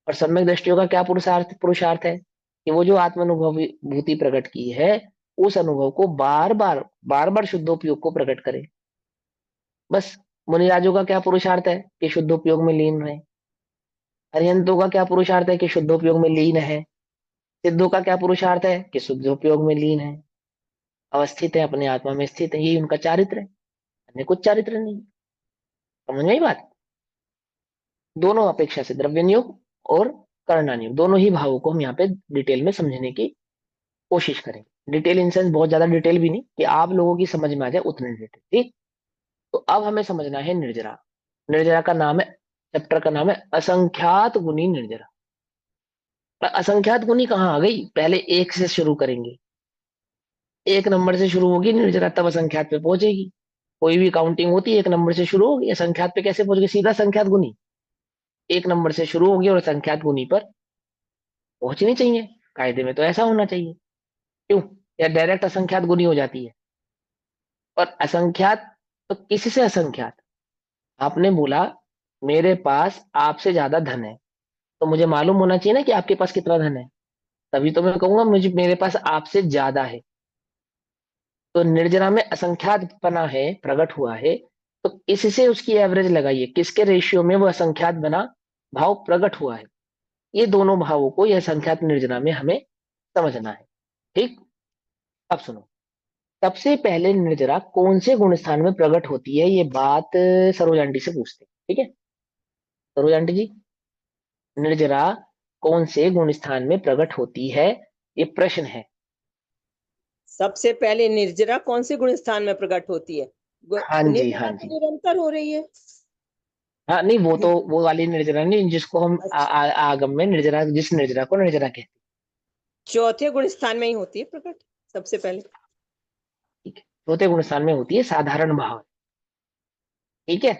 और सम्यक दृष्टियों का क्या पुरुषार्थ पुरुषार्थ है कि वो जो आत्मानुभव भूति प्रकट की है, उस अनुभव को बार बार शुद्धोपयोग को प्रकट करे, बस। मुनिराजों का क्या पुरुषार्थ है कि शुद्धोपयोग में लीन रहे। अरिहंतों का क्या पुरुषार्थ है कि शुद्धोपयोग में लीन है। सिद्धों का क्या पुरुषार्थ है कि शुद्धोपयोग में लीन है, अवस्थित है, अपने आत्मा में स्थित है, यही उनका चारित्र है, अन्य कुछ चारित्र नहीं। समझ में आई बात? दोनों अपेक्षा से, द्रव्य नियोग और करना नियोग, दोनों ही भावों को हम यहाँ पे डिटेल में समझने की कोशिश करेंगे। डिटेल इन सेंस बहुत ज्यादा डिटेल भी नहीं कि आप लोगों की समझ में आ जाए, उतने डिटेल, ठीक। तो अब हमें समझना है निर्जरा। निर्जरा का नाम है, चैप्टर का नाम है असंख्यात गुनी निर्जरा। पर असंख्यात गुनी कहाँ आ गई? पहले एक से शुरू करेंगे, एक नंबर से शुरू होगी निर्जरा, तब असंख्यात पे पहुंचेगी। कोई भी काउंटिंग होती है एक नंबर से शुरू होगी, असंख्यात पे कैसे पहुंच गई? सीधा संख्यात गुनी, एक नंबर से शुरू होगी और असंख्यात गुनी पर पहुंचनी चाहिए। कायदे में तो ऐसा होना चाहिए, क्यों? या डायरेक्ट असंख्यात गुनी हो जाती है। और असंख्यात तो किससे असंख्यात? आपने बोला मेरे पास आपसे ज्यादा धन है, तो मुझे मालूम होना चाहिए ना कि आपके पास कितना धन है, तभी तो मैं कहूंगा मुझे मेरे पास आपसे ज्यादा है। तो निर्जरा में असंख्यात पना है, प्रकट हुआ है, तो इससे उसकी एवरेज लगाइए, किसके रेशियो में वो असंख्यात बना भाव प्रकट हुआ है। ये दोनों भावों को यह संख्यात निर्जरा में हमें समझना है, ठीक। अब सुनो, सबसे पहले निर्जरा कौन से गुण स्थान में प्रकट होती है, ये बात सरोज आंटी से पूछते हैं, ठीक है। सरोज आंटी जी, निर्जरा कौन से गुण स्थान में प्रकट होती है, ये प्रश्न है। सबसे पहले निर्जरा कौन से गुण स्थान में प्रकट होती है? हाँ जी, हाँ निर्जरा तो जी। निरंतर हो रही है। हाँ नहीं, वो तो वो वाली निर्जरा नहीं जिसको हम आगम में निर्जरा, जिस निर्जरा को निर्जरा कहते हैं। चौथे गुण स्थान में ही होती है प्रकट सबसे पहले। ठीक है, चौथे गुण स्थान में होती है साधारण भाव, ठीक है।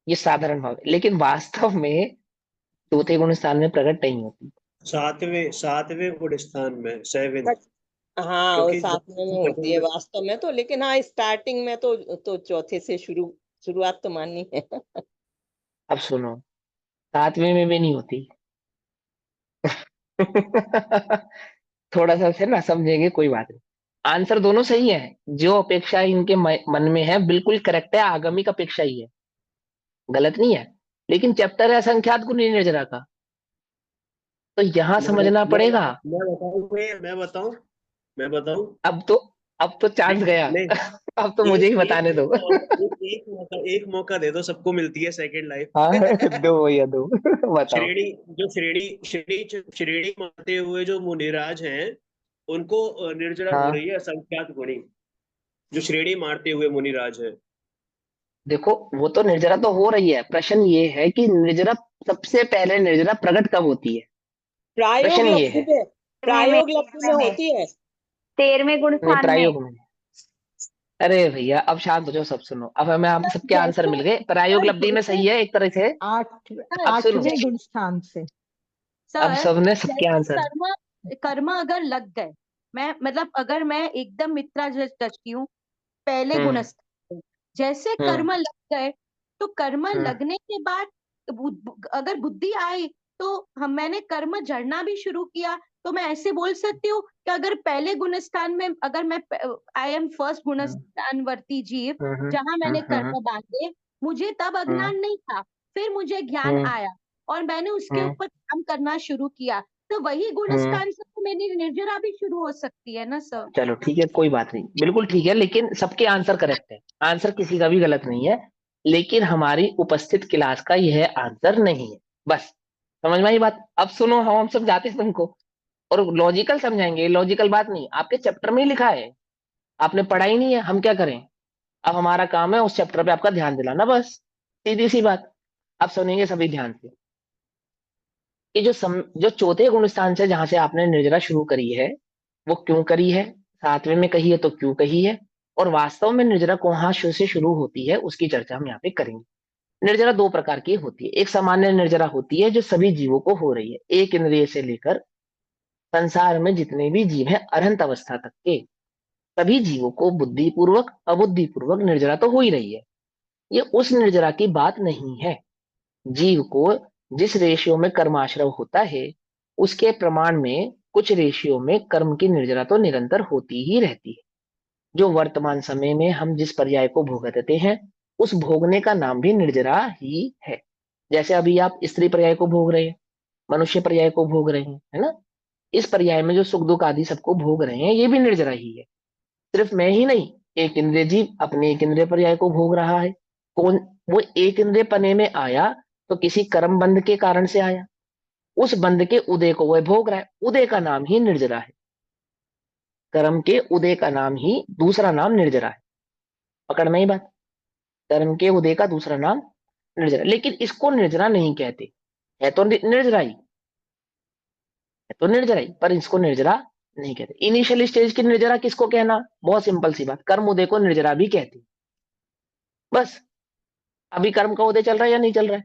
ये साधारण भाव है, लेकिन वास्तव में चौथे गुण स्थान में प्रकट नहीं होती। सातवें गुण स्थान में, सेवन। हाँ, वो क्योंकि सातवें में होती है वास्तव में तो, लेकिन हाँ स्टार्टिंग में तो चौथे से शुरुआत तो माननी है। अब सुनो, सातवें में भी नहीं होती। थोड़ा सा से ना समझेंगे, कोई बात नहीं। आंसर दोनों सही है, जो अपेक्षा इनके मन में है बिल्कुल करेक्ट है, आगमिक अपेक्षा ही है, गलत नहीं है। लेकिन चैप्टर है असंख्यात गुण निर्जरा का, तो यहां मैं समझना पड़ेगा। मैं बताऊं मैं बताऊं। अब तो अब तो चांस नहीं गया। नहीं, अब तो मुझे ही एक बताने दो। मौका और, एक मौका दे दो, सबको मिलती है सेकंड हाँ, लाइफ। दो भैया दो। बताओ। श्रेणी जो श्रेणी मारते हुए जो मुनिराज हैं, उनको निर्जरा हो हाँ रही है असंख्यात गुणी। जो श्रेणी मारते हुए मुनिराज है, देखो वो तो निर्जरा तो हो रही है, प्रश्न ये है कि निर्जरा सबसे पहले निर्जरा प्रकट कब होती है, प्रायोग प्रश्न ये लब्धि है। में, प्रायोग लब्धि में होती है। 13वें गुण नहीं, स्थान में। प्रायोग में। अरे भैया अब शांत हो जाओ, सब सुनो, अब हमें हम सबके आंसर मिल गए, प्रायोग लब्धि में सही है एक तरह से। आठ अब सुनो, 8वें गुण स्थान से। अब सर सबने सबके जैसे आंसर। कर्म अगर लग गए, मैं मतलब अगर मैं एकदम मित्रा दृष्टि हूँ पहले हम्म गुणस्थान पे, जैसे हम्म कर्म लग गए तो कर्म हम्म लगने के बाद अगर बुद्धि आई तो मैंने कर्म जड़ना भी शुरू किया, तो मैं ऐसे बोल सकती हूँ कि अगर पहले गुणस्थान में अगर मैं आई एम फर्स्ट गुणस्थानवर्ती जीव, जहां मैंने हम्म कर्म बांधे, मुझे तब हम्म अज्ञान नहीं था, फिर मुझे ज्ञान हम्म आया और मैंने उसके हम्म ऊपर काम करना शुरू किया, तो वही हम्म। गुणस्थान से तो मेरी निर्जरा भी शुरू हो सकती है ना सर। चलो ठीक है, कोई बात नहीं, बिल्कुल ठीक है, लेकिन सबके आंसर करेक्ट है, आंसर किसी का भी गलत नहीं है, लेकिन हमारी उपस्थित क्लास का यह आंसर नहीं है, बस समझ में आई बात। अब सुनो, हम समझाते हैं तुमको, और लॉजिकल समझाएंगे, लॉजिकल बात नहीं, आपके चैप्टर में ही लिखा है, आपने पढ़ा ही नहीं है, हम क्या करें। अब हमारा काम है उस चैप्टर पे आपका ध्यान दिलाना, बस सीधी सी बात। अब सुनेंगे सभी ध्यान से कि जो चौथे गुण स्थान से जहां से आपने निर्जरा शुरू करी है, वो क्यों करी है, सातवें में कही है तो क्यों कही है, और वास्तव में निर्जरा कहाँ से शुरू होती है उसकी चर्चा हम यहाँ पे करेंगे। निर्जरा दो प्रकार की होती है, एक सामान्य निर्जरा होती है जो सभी जीवों को हो रही है, एक इंद्रिय से लेकर संसार में जितने भी जीव हैं अरहंत अवस्था तक के सभी जीवों को बुद्धिपूर्वक अबुद्धिपूर्वक निर्जरा तो हो ही रही है। ये उस निर्जरा की बात नहीं है। जीव को जिस रेशियो में कर्माश्रव होता है उसके प्रमाण में कुछ रेशियो में कर्म की निर्जरा तो निरंतर होती ही रहती है। जो वर्तमान समय में हम जिस पर्याय को भोगते हैं उस भोगने का नाम भी निर्जरा ही है। जैसे अभी आप स्त्री पर्याय को भोग रहे हैं, मनुष्य पर्याय को भोग रहे हैं, है ना। इस पर्याय में जो सुख दुख आदि सबको भोग रहे हैं ये भी निर्जरा ही है। सिर्फ मैं ही नहीं, एक इंद्रिय जीव अपने एक इंद्रिय पर्याय को भोग रहा है। कौन? वो एक इंद्रिय पने में आया तो किसी कर्म बंध के कारण से आया, उस बंध के उदय को वह भोग रहा है, उदय का नाम ही निर्जरा है। कर्म के उदय का नाम ही दूसरा नाम निर्जरा है। पकड़ में ही बात, कर्म के उदय का दूसरा नाम निर्जरा, लेकिन इसको निर्जरा नहीं कहते। है तो निर्जरा ही, है तो निर्जरा ही, पर इसको निर्जरा नहीं कहते। इनिशियल स्टेज की निर्जरा किसको कहना, बहुत सिंपल सी बात, कर्म उदय को निर्जरा भी कहते हैं। बस अभी कर्म का उदय चल रहा है या नहीं चल रहा है,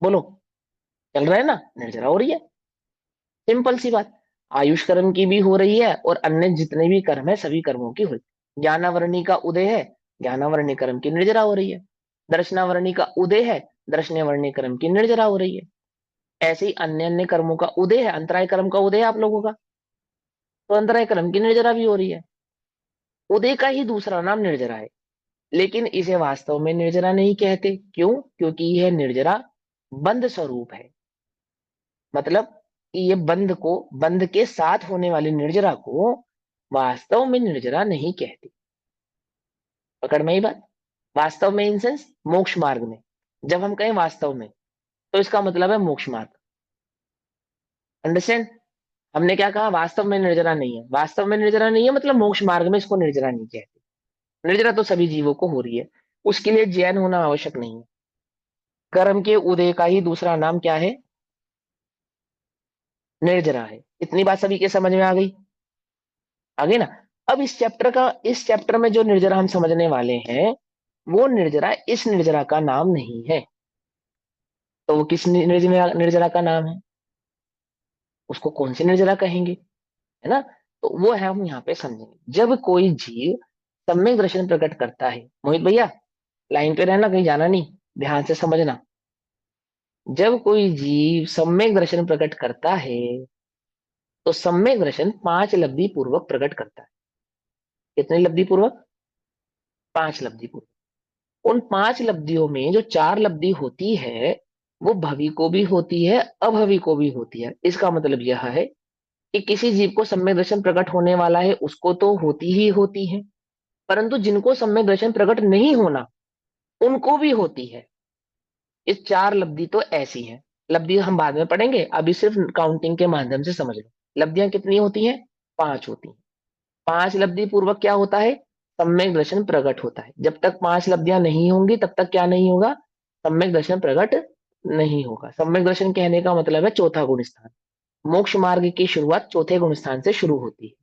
बोलो। चल रहा है ना, निर्जरा हो रही है, सिंपल सी बात। आयुष कर्म की भी हो रही है और अन्य जितने भी कर्म है सभी कर्मों की हो रही है। ज्ञानावरणी का उदय है, ज्ञानावरणी कर्म की निर्जरा हो रही है। दर्शनावरणी का उदय है, दर्शनावरणी कर्म की निर्जरा हो रही है। ऐसे ही अन्य अन्य कर्मों का उदय है, अंतराय कर्म का उदय है आप लोगों का, तो अंतराय कर्म की निर्जरा भी हो रही है। उदय का ही दूसरा नाम निर्जरा है, लेकिन इसे वास्तव में निर्जरा नहीं कहते। क्यों? क्योंकि यह निर्जरा बंध स्वरूप है। मतलब कि ये बंध के साथ होने वाली निर्जरा को वास्तव में निर्जरा नहीं कहते। पकड़ में ही बात। वास्तव में इन सेंस मोक्ष मार्ग में, जब हम कहें वास्तव में तो इसका मतलब है मोक्ष मार्ग। अंडरस्टैंड? हमने क्या कहा, वास्तव में निर्जरा नहीं है, वास्तव में निर्जरा नहीं है मतलब मोक्ष मार्ग में इसको निर्जरा नहीं कहते। निर्जरा तो सभी जीवों को हो रही है, उसके लिए जैन होना आवश्यक नहीं है। कर्म के उदय का ही दूसरा नाम क्या है, निर्जरा है। इतनी बात सभी के समझ में आ गई? आ गई ना। अब इस चैप्टर में जो निर्जरा हम समझने वाले हैं वो निर्जरा इस निर्जरा का नाम नहीं है। तो वो किस निर्जरा का नाम है, उसको कौन सी निर्जरा कहेंगे, है ना। तो वो है हम यहाँ पे समझेंगे। जब कोई जीव सम्यक दर्शन प्रकट करता है, मोहित भैया लाइन पे रहना, कहीं जाना नहीं, ध्यान से समझना। जब कोई जीव सम्यक दर्शन प्रकट करता है तो सम्यक दर्शन 5 लब्धि पूर्वक प्रकट करता है। कितनी लब्धि पूर्वक? 5 लब्धि पूर्वक। उन 5 लब्धियों में जो 4 लब्धि होती है वो भवि को भी होती है अभवि को भी होती है। इसका मतलब यह है कि किसी जीव को सम्यक दर्शन प्रकट होने वाला है उसको तो होती ही होती है, परंतु जिनको सम्यक दर्शन प्रकट नहीं होना उनको भी होती है। ये 4 लब्धि तो ऐसी हैं। लब्धि हम बाद में पढ़ेंगे, अभी सिर्फ काउंटिंग के माध्यम से समझ लो। लब्धियां कितनी होती हैं? 5 होती हैं। 5 लब्धि पूर्वक क्या होता है, सम्यक दर्शन प्रकट होता है। जब तक 5 लब्धियां नहीं होंगी तब तक क्या नहीं होगा, सम्यक दर्शन प्रकट नहीं होगा। सम्यक दर्शन कहने का मतलब है चौथा गुण स्थान। मोक्ष मार्ग की शुरुआत चौथे गुण स्थान से शुरू होती है।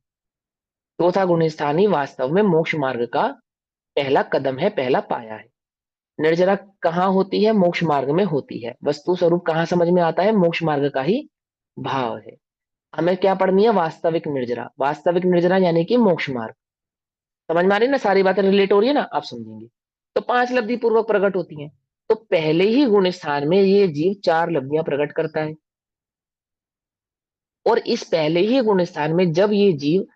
चौथा गुण स्थान ही वास्तव में मोक्ष मार्ग का पहला कदम है, पहला पाया है। निर्जरा कहाँ होती है, मोक्ष मार्ग में होती है। वस्तु स्वरूप कहाँ समझ में आता है, मोक्ष मार्ग का ही भाव है। हमें क्या पढ़नी है, वास्तविक निर्जरा। वास्तविक निर्जरा यानी कि मोक्ष मार्ग। समझ में आ रही है ना, सारी बातें रिलेट हो रही है ना, आप समझेंगे। तो 5 लब्धि पूर्वक प्रकट होती हैं। तो पहले ही गुण स्थान में ये जीव 4 लब्धियां प्रकट करता है, और इस पहले ही गुण स्थान में जब ये जीव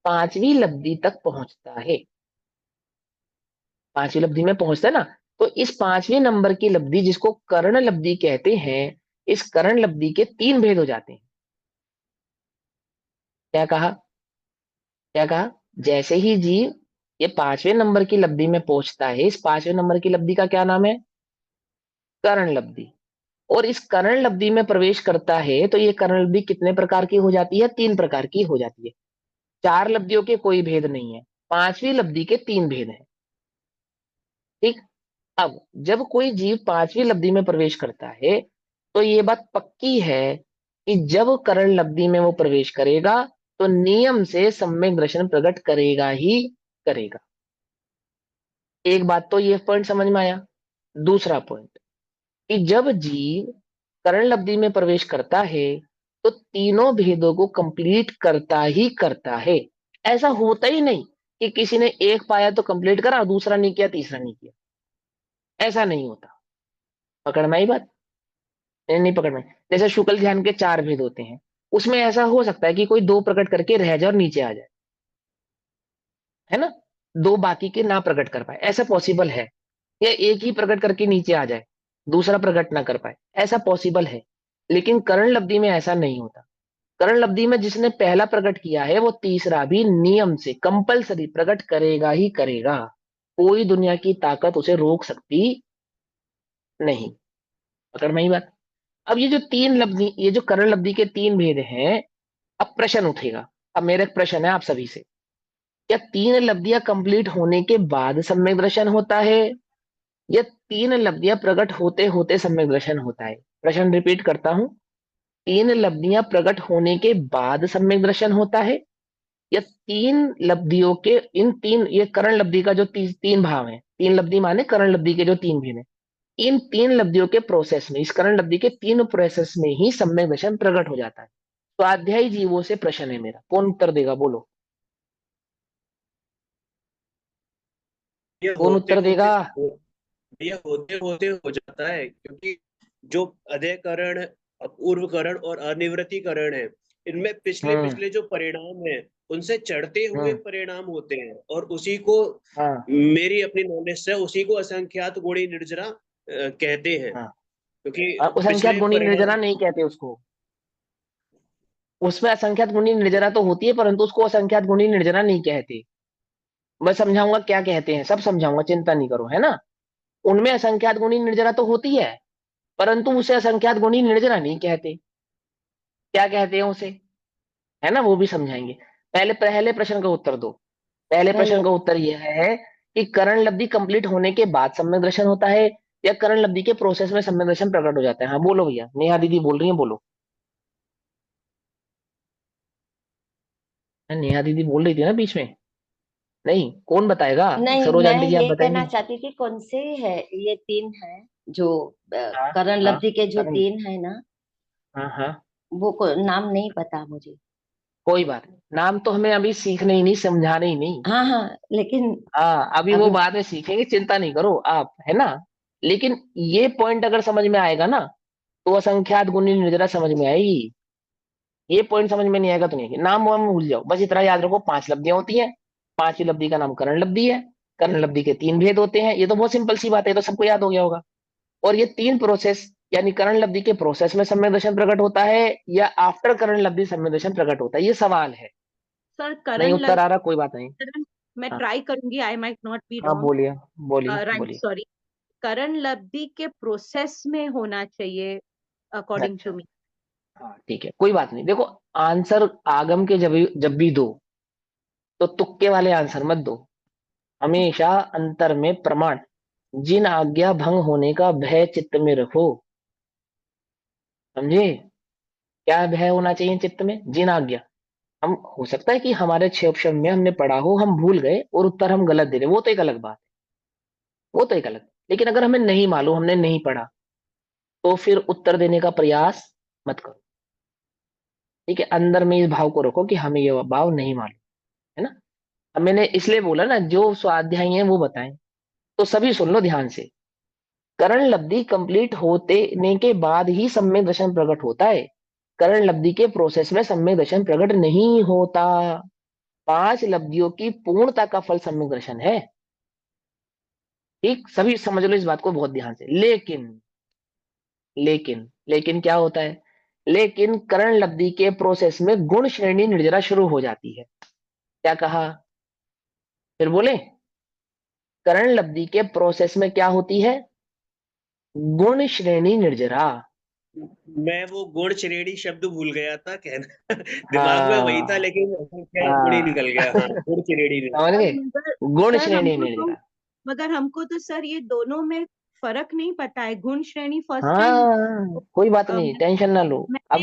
5वीं लब्धि तक पहुंचता है, 5वीं लब्धि में पहुंचता है ना, तो इस 5वें नंबर की लब्धि जिसको कर्ण लब्धि कहते हैं, इस कर्ण लब्धि के 3 भेद हो जाते हैं। क्या कहा, क्या कहा, जैसे ही जीव ये 5वें नंबर की लब्धि में पहुंचता है, इस 5वें नंबर की लब्धि का क्या नाम है, कर्ण लब्धि। और इस कर्ण लब्धि में प्रवेश करता है तो ये कर्ण लब्धि कितने प्रकार की हो जाती है, 3 प्रकार की हो जाती है। 4 लब्धियों के कोई भेद नहीं है, 5वीं लब्धि के 3 भेद हैं। ठीक। अब जब कोई जीव 5वीं लब्धि में प्रवेश करता है तो ये बात पक्की है कि जब कर्ण लब्धि में वो प्रवेश करेगा तो नियम से सम्यक दर्शन प्रकट करेगा ही करेगा। एक बात तो ये पॉइंट समझ में आया। दूसरा पॉइंट कि जब जीव कर्ण लब्धि में प्रवेश करता है तो तीनों भेदों को कंप्लीट करता ही करता है। ऐसा होता ही नहीं कि किसी ने एक पाया तो कंप्लीट करा, दूसरा नहीं किया, तीसरा नहीं किया। ऐसा नहीं होता। पकड़ में आई बात, नहीं पकड़ में। जैसे शुक्ल ध्यान के 4 भेद होते हैं, उसमें ऐसा हो सकता है कि कोई 2 प्रकट करके रह जाए और नीचे आ जाए, है ना, 2 बाकी के ना प्रकट कर पाए, ऐसा पॉसिबल है। या एक ही प्रकट करके नीचे आ जाए, दूसरा प्रकट ना कर पाए, ऐसा पॉसिबल है। लेकिन कर्ण लब्धि में ऐसा नहीं होता। कर्ण लब्धि में जिसने पहला प्रकट किया है वो तीसरा भी नियम से कंपलसरी प्रकट करेगा ही करेगा। कोई दुनिया की ताकत उसे रोक सकती नहीं। पकड़ में ही बात। अब ये जो 3 लब्धि, ये जो कर्ण लब्धि के 3 भेद हैं, अब प्रश्न उठेगा। अब मेरा एक प्रश्न है आप सभी से, क्या 3 लब्धियां कंप्लीट होने के बाद सम्यक दर्शन होता है, या 3 लब्धियां प्रकट होते होते सम्यक दर्शन होता है? प्रश्न रिपीट करता हूं, 3 लब्धियां प्रकट होने के बाद सम्यक दर्शन होता है, या 3 लब्धियों के इन 3, ये कर्ण लब्धि का जो 3 भाव है, 3 लब्धि माने कर्ण लब्धि के जो 3 भेद है, इन 3 लब्धियों के प्रोसेस में, इस कर्ण लब्धि के 3 प्रोसेस में ही सम्यक दर्शन प्रकट हो जाता है। स्वाध्यायी जीवों से प्रश्न है मेरा, कौन उत्तर देगा, बोलो ये कौन होते उत्तर होते देगा। ये होते होते हो जाता है, क्योंकि जो अधेकरण, अपूर्वकरण और अनिवृत्तिकरण है, इनमें पिछले हम्म पिछले जो परिणाम है उनसे चढ़ते हुए हम्म परिणाम होते हैं, और उसी को, हाँ मेरी अपनी नॉलेज से, उसी को असंख्यात गुणी निर्जरा कहते हैं, हाँ। क्योंकि असंख्यात पिछले गुणी निर्जरा परिणाम। नहीं कहते उसको, उसमें असंख्यात गुणी निर्जरा तो होती है परंतु उसको असंख्यात गुणी निर्जरा नहीं कहते। मैं समझाऊंगा क्या कहते हैं, सब समझाऊंगा, चिंता नहीं करो, है ना। उनमें असंख्यात गुणी निर्जरा तो होती है परंतु उसे असंख्यात गुणी निर्जरा नहीं कहते। क्या कहते हैं उसे, है ना, वो भी समझाएंगे। पहले पहले प्रश्न का उत्तर दो। पहले प्रश्न नहीं, का उत्तर यह है कि कर्ण लब्धि कंप्लीट होने के बाद सम्यक दर्शन होता है, या कर्ण लब्धि के प्रोसेस में सम्यक दर्शन प्रकट हो जाता है। हाँ बोलो भैया, नेहा दीदी बोल रही है, बोलो। नेहा दीदी बोल रही थी ना बीच में, नहीं कौन बताएगा, नहीं, सरोज मैं आंटी जी आप ये कहना बताएंगी। चाहती थी कौन से है, ये 3 है जो हाँ करण हाँ लब्धि के जो कर्ण, 3 है ना, हाँ हाँ, वो नाम नहीं पता मुझे। कोई बात नहीं, नाम तो हमें अभी सीखने ही नहीं, समझाने ही नहीं। हाँ हाँ, लेकिन हाँ अभी वो अभी बाद में सीखेंगे, चिंता नहीं करो आप, है ना। लेकिन ये पॉइंट अगर समझ में आएगा ना तो असंख्यात गुणी निर्जरा समझ में आएगी। ये पॉइंट समझ में नहीं आएगा तो नहीं आएगी। नाम वाम भूल जाओ, बस इतना याद रखो, 5 लब्धियां होती हैं, 5वीं लब्धि का नाम कर्ण लब्धि है। कर्ण लब्धि के 3 भेद होते हैं, ये तो बहुत सिंपल सी बात है, ये तो सबको याद हो गया होगा। और ये 3 प्रोसेस, यानी कर्ण लब्धि के प्रोसेस में सम्यक दर्शन प्रकट होता है या आफ्टर कर्ण लब्धि सम्यक दर्शन प्रकट होता है, ये सवाल है। सर नहीं करण उत्तर आ रहा, कोई बात नहीं। मैं हाँ ट्राई करूंगी, आई माइट नॉट बी हाँ रॉन्ग, बोलिए, बोलिए राइट, बोलिए। सॉरी। करण लब्धि के प्रोसेस में होना चाहिए अकॉर्डिंग टू अच्छा, मी। हाँ ठीक है, कोई बात नहीं। देखो, आंसर आगम के जब जब भी दो तो तुक्के वाले आंसर मत दो। हमेशा अंतर में प्रमाण, जिन आज्ञा भंग होने का भय चित्त में रखो। समझे? क्या भय होना चाहिए चित्त में? जिन आज्ञा, हम हो सकता है कि हमारे 6 ऑप्शन में हमने पढ़ा हो, हम भूल गए और उत्तर हम गलत दे रहे, वो तो एक अलग बात है, वो तो एक अलग। लेकिन अगर हमें नहीं मालूम, हमने नहीं पढ़ा, तो फिर उत्तर देने का प्रयास मत करो। ठीक है, अंदर में इस भाव को रखो कि हमें ये भाव नहीं मालूम, है ना। अब मैंने इसलिए बोला ना, जो स्वाध्याय है वो बताएं, तो सभी सुन लो ध्यान से। करण लब्धि कंप्लीट होने के बाद ही सम्यक दर्शन प्रकट होता है। करण लब्धि के प्रोसेस में सम्यक दर्शन प्रकट नहीं होता। 5 लब्धियों की पूर्णता का फल सम्यक दर्शन है। ठीक, सभी समझ लो इस बात को बहुत ध्यान से। लेकिन क्या होता है? लेकिन करण लब्धि के प्रोसेस में गुण श्रेणी निर्जरा शुरू हो जाती है। क्या कहा? फिर बोले, करण लब्धि के प्रोसेस में क्या होती है? गुण श्रेणी निर्जरा। मैं वो गुण श्रेणी शब्द भूल गया था कहना। दिमाग में वही था, हाँ लेकिन क्या गुण ही हाँ निकल गया। हाँ, गुण श्रेणी में। समझ गए? मगर गुण सर श्रेणी हमको तो निर्जरा। सर ये दोनों में फर्क नहीं पता है। गुण श्रेणी फर्स्ट टाइम हाँ कोई बात नहीं, टेंशन ना लो। मैंने मैंने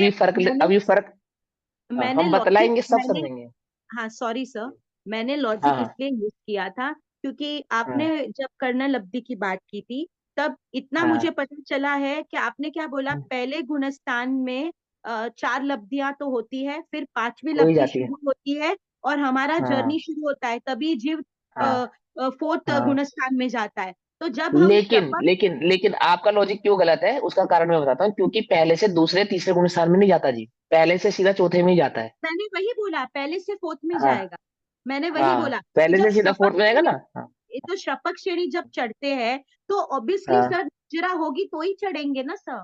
अभी फर्क, हाँ, मैंने हम लॉजिक बतलाएंगे, सब मैंने समझेंगे। हाँ सॉरी सर, मैंने हाँ लॉजिक हाँ इसलिए यूज किया था क्योंकि आपने हाँ जब कर्णल अवधि की बात की थी, तब इतना हाँ मुझे पता चला है कि आपने क्या बोला, हाँ, पहले गुणस्थान में 4 लब्धियां तो होती है, फिर 5वीं हो ही लब्धि जाती है। शुरू होती है और हमारा हाँ जर्नी शुरू होता है, तभी जीव हाँ 4th हाँ। गुणस्थान में जाता है। तो जब हम लेकिन शपथ, लेकिन लेकिन आपका लॉजिक क्यों गलत है, उसका कारण मैं बताता हूँ। क्योंकि पहले से दूसरे तीसरे गुण स्थान में नहीं जाता जी, पहले से सीधा चौथे में ही जाता है। मैंने वही बोला पहले से 4th में हाँ जाएगा, मैंने वही हाँ, बोला। तो पहले जब से सीधा शपथ फोर्थ में आएगा श्रेणी, ना। हाँ ये तो शपथ श्रेणी जब चढ़ते हैं तो ऑब्वियसली हाँ, सर जरा होगी तो ही चढ़ेंगे ना सर।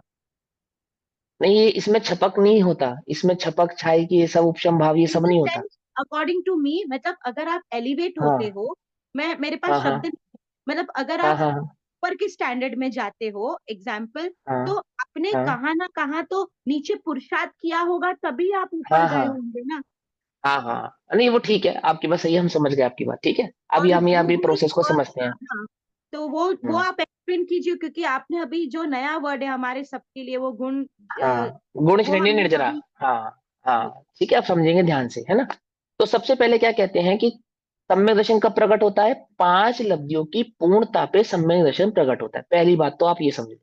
नहीं ये इसमें छपक नहीं होता, इसमें छपक छाई की ये सब उपशम भाव ये इन सब द नहीं होता। सेंस अकॉर्डिंग टू मी, मतलब अगर आप एलिवेट होते हाँ हो, मैं मेरे पास हाँ हाँ शब्द नहीं, मतलब अगर हाँ आप हाँ ऊपर के स्टैंडर्ड में जाते हो एग्जाम्पल, हाँ तो आपने हाँ कहाँ ना कहाँ तो नीचे पुरुषार्थ किया होगा तभी आप ऊपर हाँ गए हाँ होंगे ना। हाँ हाँ, नहीं वो ठीक है, आपकी बात सही है, हम समझ गए आपकी बात। ठीक है, अभी और हम यहाँ वो भी गुण प्रोसेस को और समझते हैं। हाँ, तो वो हम्म, आप एक्सप्लेन कीजिए क्योंकि आपने अभी जो नया वर्ड है हमारे सबके लिए वो गुण हाँ गुण वो श्रेणी हमने निर्जरा। कभी हाँ हाँ ठीक है, आप समझेंगे ध्यान से, है ना। तो सबसे पहले क्या कहते हैं कि सम्यक दर्शन कब प्रकट होता है? 5 लब्धियों की पूर्णता पे सम्यक दर्शन प्रकट होता है। पहली बात तो आप ये समझ लो,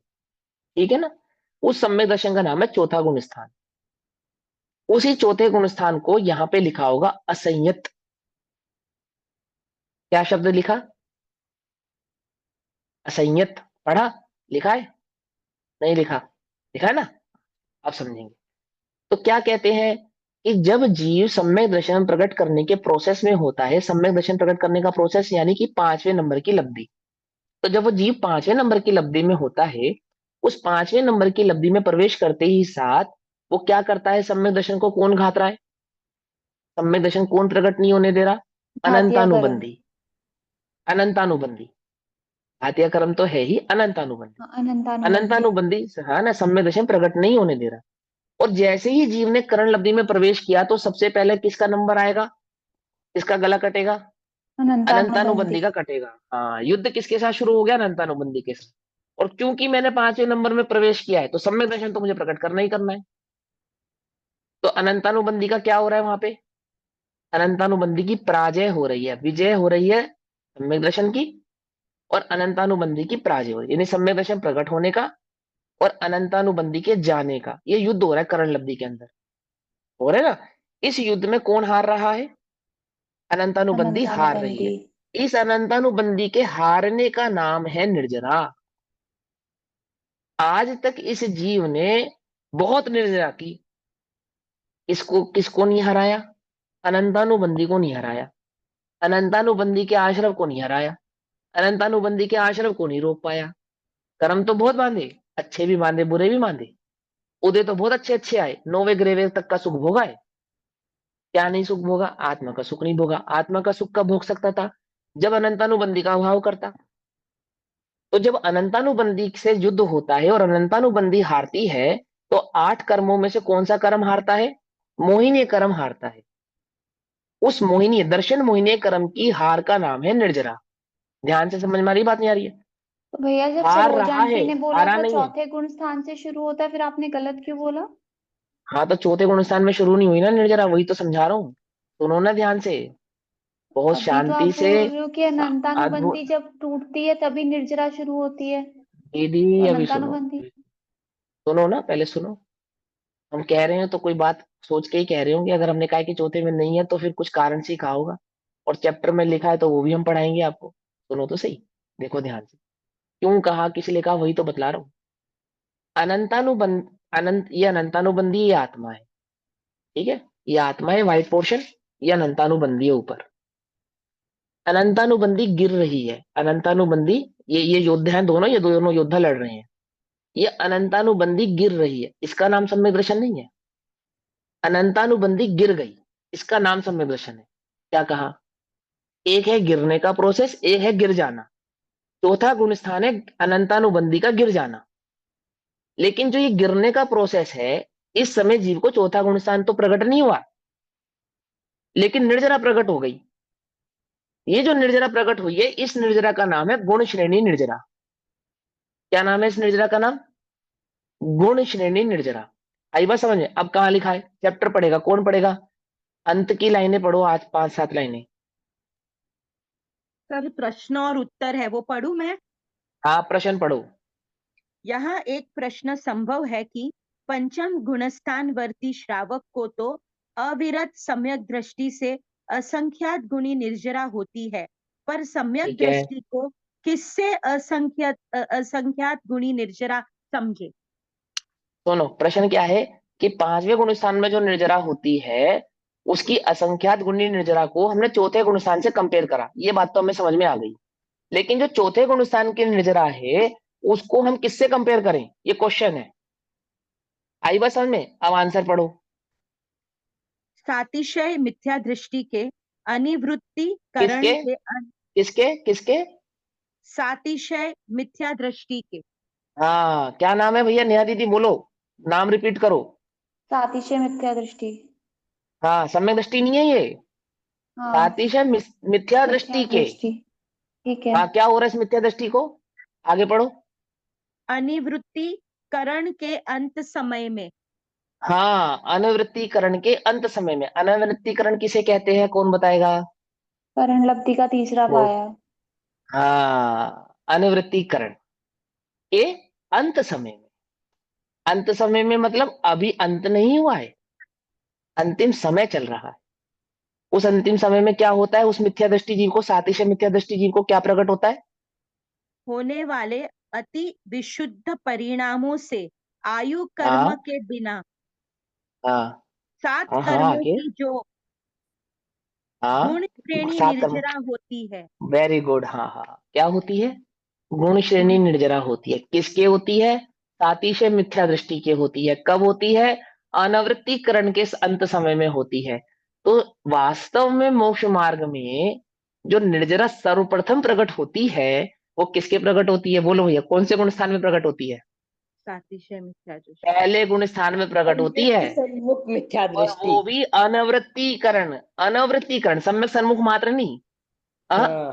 ठीक है ना। उस सम्यक दर्शन का नाम है चौथा गुण स्थान। उसी चौथे गुण स्थान को यहाँ पे लिखा होगा असंयत। क्या शब्द लिखा? असंयत। पढ़ा? लिखा है? नहीं लिखा? लिखा है ना। आप समझेंगे। तो क्या कहते हैं कि जब जीव सम्यक दर्शन प्रकट करने के प्रोसेस में होता है, सम्यक दर्शन प्रकट करने का प्रोसेस यानी कि 5वें नंबर की लब्धि, तो जब वो जीव 5वें नंबर की लब्धि में होता है, उस 5वें नंबर की लब्धि में प्रवेश करते ही साथ वो क्या करता है? सम्यक दर्शन को कौन घात रहा है? सम्यक दर्शन कौन प्रकट नहीं होने दे रहा? घातिया कर्म। अनंतानुबंधी। अनंतानुबंधी, घातिया कर्म तो है ही, अनंतानुबंधी। अनंतानुबंधी। अनंतानुबंधी, हाँ ना, सम्यक दर्शन प्रकट नहीं होने दे रहा। और जैसे ही जीव ने करण लब्धि में प्रवेश किया, तो सबसे पहले किसका नंबर आएगा? किसका गला कटेगा? अनंतानुबंधी। अनंतानुबंधी का कटेगा। हाँ, युद्ध किसके साथ शुरू हो गया? अनंतानुबंधी के साथ। और क्योंकि मैंने 5वें नंबर में प्रवेश किया है, तो सम्यक दर्शन तो मुझे प्रकट करना ही करना है। तो अनंतानुबंधी का क्या हो रहा है वहां पे? अनंतानुबंधी की पराजय हो रही है, विजय हो रही है सम्यक दर्शन की, और अनंतानुबंधी की पराजय हो रही है, यानी सम्यक दर्शन प्रकट होने का और अनंतानुबंधी के जाने का ये युद्ध हो रहा है करण लब्धि के अंदर। हो रहा है ना। इस युद्ध में कौन हार रहा है? अनंतानुबंधी हार रही अनंतानुबंधी। है। इस अनंतानुबंधी के हारने का नाम है निर्जरा। आज तक इस जीव ने बहुत निर्जरा की, इसको किसको नहीं हराया? अनंतानुबंधी को नहीं हराया। अनंतानुबंधी के आश्रव को नहीं हराया। अनंतानुबंधी के आश्रव को नहीं रोक पाया। कर्म तो बहुत बांधे, अच्छे भी बांधे बुरे भी बांधे, उदय तो बहुत अच्छे अच्छे आए, 9वें ग्रह तक का सुख भोगा है। क्या नहीं सुख भोगा? आत्मा का सुख नहीं भोगा। आत्मा का सुख कब भोग सकता था? जब अनंतानुबंधी का अभाव करता। तो जब अनंतानुबंधी से युद्ध होता है और अनंतानुबंधी हारती है, तो 8 कर्मों में से कौन सा कर्म हारता है? मोहिनी कर्म हारता है। उस मोहिनी दर्शन मोहिनी कर्म की हार का नाम है निर्जरा। ध्यान से समझ में आ रही, बात नहीं आ रही है? तो भैया जब हार सरोज रहा है, आंटी ने बोला हारा था नहीं है। चौथे गुण स्थान से शुरू होता है, फिर आपने गलत क्यों बोला? हाँ तो चौथे गुण स्थान में शुरू नहीं हुई ना निर्जरा, वही तो समझा रहा हूँ, सुनो ना ध्यान से, बहुत अभी तो आप शांति से। बोल रहे हो कि अनंतानुबंधी अद्भुत। जब टूटती है तभी निर्जरा शुरू होती है, दीदी तो अभी सुनो, अनंतानुबंधी। सुनो ना, पहले सुनो। हम कह रहे हैं तो कोई बात सोच के ही कह रहे होंगे, अगर हमने कहा कि चौथे में नहीं है तो फिर कुछ कारण से ही कहा होगा, और चैप्टर में लिखा है तो वो भी हम पढ़ाएंगे आपको। सुनो तो सही, देखो ध्यान से, क्यों कहा, किस लिए कहा, वही तो बतला रहा हूँ। अनंतानुबंध, ये अनंतानुबंधी, ये आत्मा है, ठीक है, ये आत्मा है, व्हाइट पोर्शन, ये अनंतानुबंधी है ऊपर। अनंतानुबंधी गिर रही है, अनंतानुबंधी, ये योद्धा हैं दोनों, ये दोनों योद्धा लड़ रहे हैं, ये अनंतानुबंधी गिर रही है, इसका नाम सम्यक दर्शन नहीं है। अनंतानुबंधी गिर गई, इसका नाम सम्यक दर्शन है। क्या कहा? एक है गिरने का प्रोसेस, एक है गिर जाना। चौथा गुण स्थान है अनंतानुबंधी का गिर जाना। लेकिन जो ये गिरने का प्रोसेस है, इस समय जीव को चौथा गुण स्थान तो प्रकट नहीं हुआ, लेकिन निर्जरा प्रकट हो गई। ये जो निर्जरा प्रकट हुई है, इस निर्जरा का नाम है गुण श्रेणी निर्जरा। क्या नाम है इस निर्जरा का नाम? गुण श्रेणी निर्जरा। आई बात समझ में? अब कहाँ लिखा है, चैप्टर पढ़ेगा कौन पढ़ेगा? अंत की लाइनें पढ़ो, आज 5-7 लाइनें। सर प्रश्न और उत्तर है, वो पढ़ूं मैं? हाँ प्रश्न पढ़ो। यहाँ एक प्रश्न संभव है कि पंचम गुणस्थानवर्ती श्रावक को तो अविरत सम्यक दृष्टि से असंख्यात गुणी निर्जरा होती है, पर सम्यक ठीक है, दृष्टि को किससे असंख्यात गुणी निर्जरा समझे? सुनो प्रश्न क्या है, कि पांचवें गुण स्थान में जो निर्जरा होती है, उसकी असंख्यात गुणी निर्जरा को हमने चौथे गुण स्थान से कंपेयर करा, ये बात तो हमें समझ में आ गई। लेकिन जो चौथे गुण स्थान की निर्जरा है, उसको हम किससे कंपेयर करें, ये क्वेश्चन है। आई बात समझ में? अब आंसर पढ़ो। सातिशय मिथ्या दृष्टि के अनिवृत्ति किसके? करण के किसके किसके? सातिशय मिथ्या दृष्टि के हाँ क्या नाम है भैया, नेहा दीदी बोलो, नाम रिपीट करो। सातिशय मिथ्या दृष्टि। हाँ सम्यक दृष्टि नहीं है ये, हाँ, सातिशय मिथ्या मिथ्या दृष्टि के। दृष्टि, ठीक है। हाँ क्या हो रहा है इस मिथ्या दृष्टि को, आगे पढ़ो। अनिवृत्ति करण के अंत समय में। हाँ अनवृत्तिकरण के अंत समय में। अनवृत्तिकरण किसे कहते हैं, कौन बताएगा? करण लब्धि का तीसरा वो, पाया। हाँ अनवृत्तिकरण के अंत समय में। अंत समय में मतलब अभी अंत नहीं हुआ है, अंतिम समय चल रहा है। उस अंतिम समय में क्या होता है, उस मिथ्या दृष्टि जीव को, सातिशय मिथ्या दृष्टि जीव को क्या प्रकट होता है? होने वाले अति विशुद्ध परिणामों से आयु कर्म हाँ के बिना हाँ सात हाँ हाँ कर्मों आगे, की जो हाँ गुण श्रेणी सात कर्म, निर्जरा होती है। वेरी गुड, हाँ हाँ क्या होती है? गुण श्रेणी निर्जरा होती है। किसके होती है? सातिशय मिथ्या दृष्टि के होती है। कब होती है? अनवृत्तिकरण के अंत समय में होती है। तो वास्तव में मोक्ष मार्ग में जो निर्जरा सर्वप्रथम प्रकट होती है, वो किसके प्रकट होती है, बोलो भैया, कौन से गुण स्थान में प्रकट होती है? सातिशय मिथ्या दृष्टि। पहले गुण स्थान में प्रकट होती है, सम्यक सन्मुख मिथ्या और दृष्टि। वो भी अनवृत्तिकरण। अनवृत्तिकरण, सम्यक सन्मुख मात्र नहीं, हाँ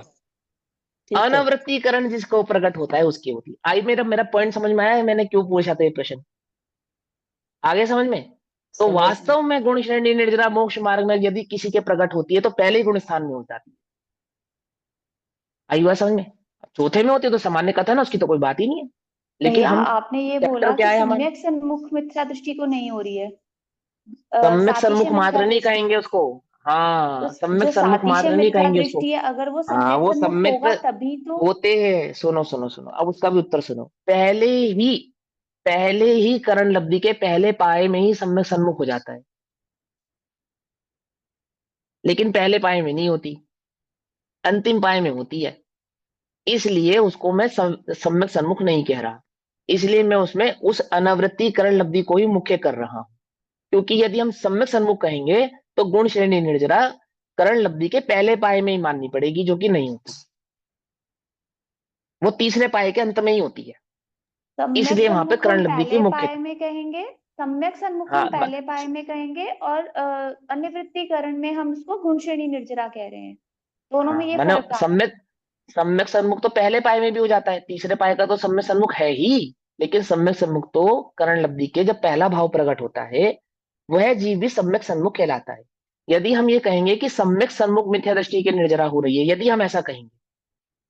ठीक है। अनवृत्तिकरण जिसको प्रकट होता है उसकी होती है। आई मेरा मेरा पॉइंट समझ में आया है, मैंने क्यों पूछा था ये प्रश्न, आगे समझ में? तो समझ। वास्तव में गुण श्रेणी निर्जरा मोक्ष मार्ग में यदि किसी के प्रकट होती है तो पहले ही गुण स्थान में हो जाती है। आई बात समझ में? चौथे में होती है तो सामान्य कथन है, उसकी तो कोई बात ही नहीं है। लेकिन भैया हम, आपने ये चैप्टर बोला क्या कि है हमारा? सम्यक सन्मुख मिथ्या दृष्टि को नहीं हो रही है, सम्यक सातिशय सन्मुख मिथ्या मात्र नहीं दृष्टि। कहेंगे उसको। तो हाँ सम्यक जो सन्मुख सातिशय मात्र नहीं मिथ्या कहेंगे उसको। दृष्टि है, अगर वो हाँ सम्यक वो सन्मुख सम्यक होगा तभी तो। होते हैं, सुनो सुनो सुनो, अब उसका भी उत्तर सुनो। ही पहले ही करण लब्धि के पहले पाए में ही सम्यक सन्मुख हो जाता है, लेकिन पहले पाए में नहीं होती, अंतिम पाए में होती है। इसलिए उसको मैं सम्यक सन्मुख नहीं कह रहा, इसलिए मैं उसमें उस अनावृत्तिकरण लब्धि को ही मुख्य कर रहा हूं। क्योंकि यदि हम सम्यक सन्मुख कहेंगे तो गुण श्रेणी निर्जरा करण लब्धि के पहले पाए में ही माननी पड़ेगी, जो कि नहीं होती, वो तीसरे पाए के अंत में ही होती है। सम्यक इसलिए वहां पे सन्मुख हम करण लब्धि की पहले मुख्य। पाए में कहेंगे, सम्यक सन्मुख हम हाँ पहले पाए में कहेंगे, और अनिवृत्तिकरण में हम उसको गुण श्रेणी निर्जरा कह रहे हैं। दोनों में हाँ ये मैंने फर्क आ रहा है। सम्यक सम्यक सन्मुख तो पहले पाए में भी हो जाता है, तीसरे पाए का तो सम्यक सन्मुख है ही, लेकिन सम्यक सन्मुख तो करण लब्धि के जब पहला भाव प्रकट होता है वह जीव भी सम्यक सन्मुख कहलाता है। यदि हम ये कहेंगे कि सम्यक सन्मुख मिथ्या दृष्टि की निर्जरा हो रही है, यदि हम ऐसा कहेंगे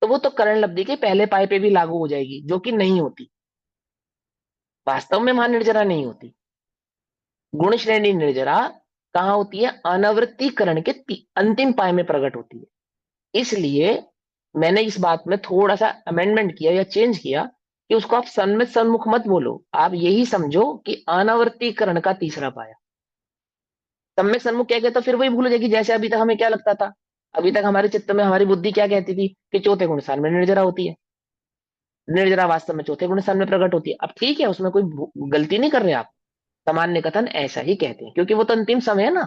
तो वो तो करण लब्धि के पहले पाए पे भी लागू हो जाएगी, जो कि नहीं होती। वास्तव में वहां निर्जरा नहीं होती। गुण श्रेणी निर्जरा कहाँ होती है? अनावृत्तिकरण के अंतिम पाए में प्रकट होती है। इसलिए मैंने इस बात में थोड़ा सा अमेंडमेंट किया या चेंज किया कि उसको आप सन्मित सन्मुख मत बोलो, आप यही समझो कि अनावृत्तिकरण का तीसरा पाया। सम्यक सन्मुख क्या कहता, फिर वही भूल जाएगी। जैसे अभी तक हमें क्या लगता था, अभी तक हमारे चित्त में हमारी बुद्धि क्या कहती थी कि चौथे गुण स्थान में निर्जरा होती है, निर्जरा वास्तव में चौथे गुण स्थान में प्रकट होती है। अब ठीक है, उसमें कोई गलती नहीं कर रहे आप, सामान्य कथन ऐसा ही कहते हैं क्योंकि वो तो अंतिम समय है ना,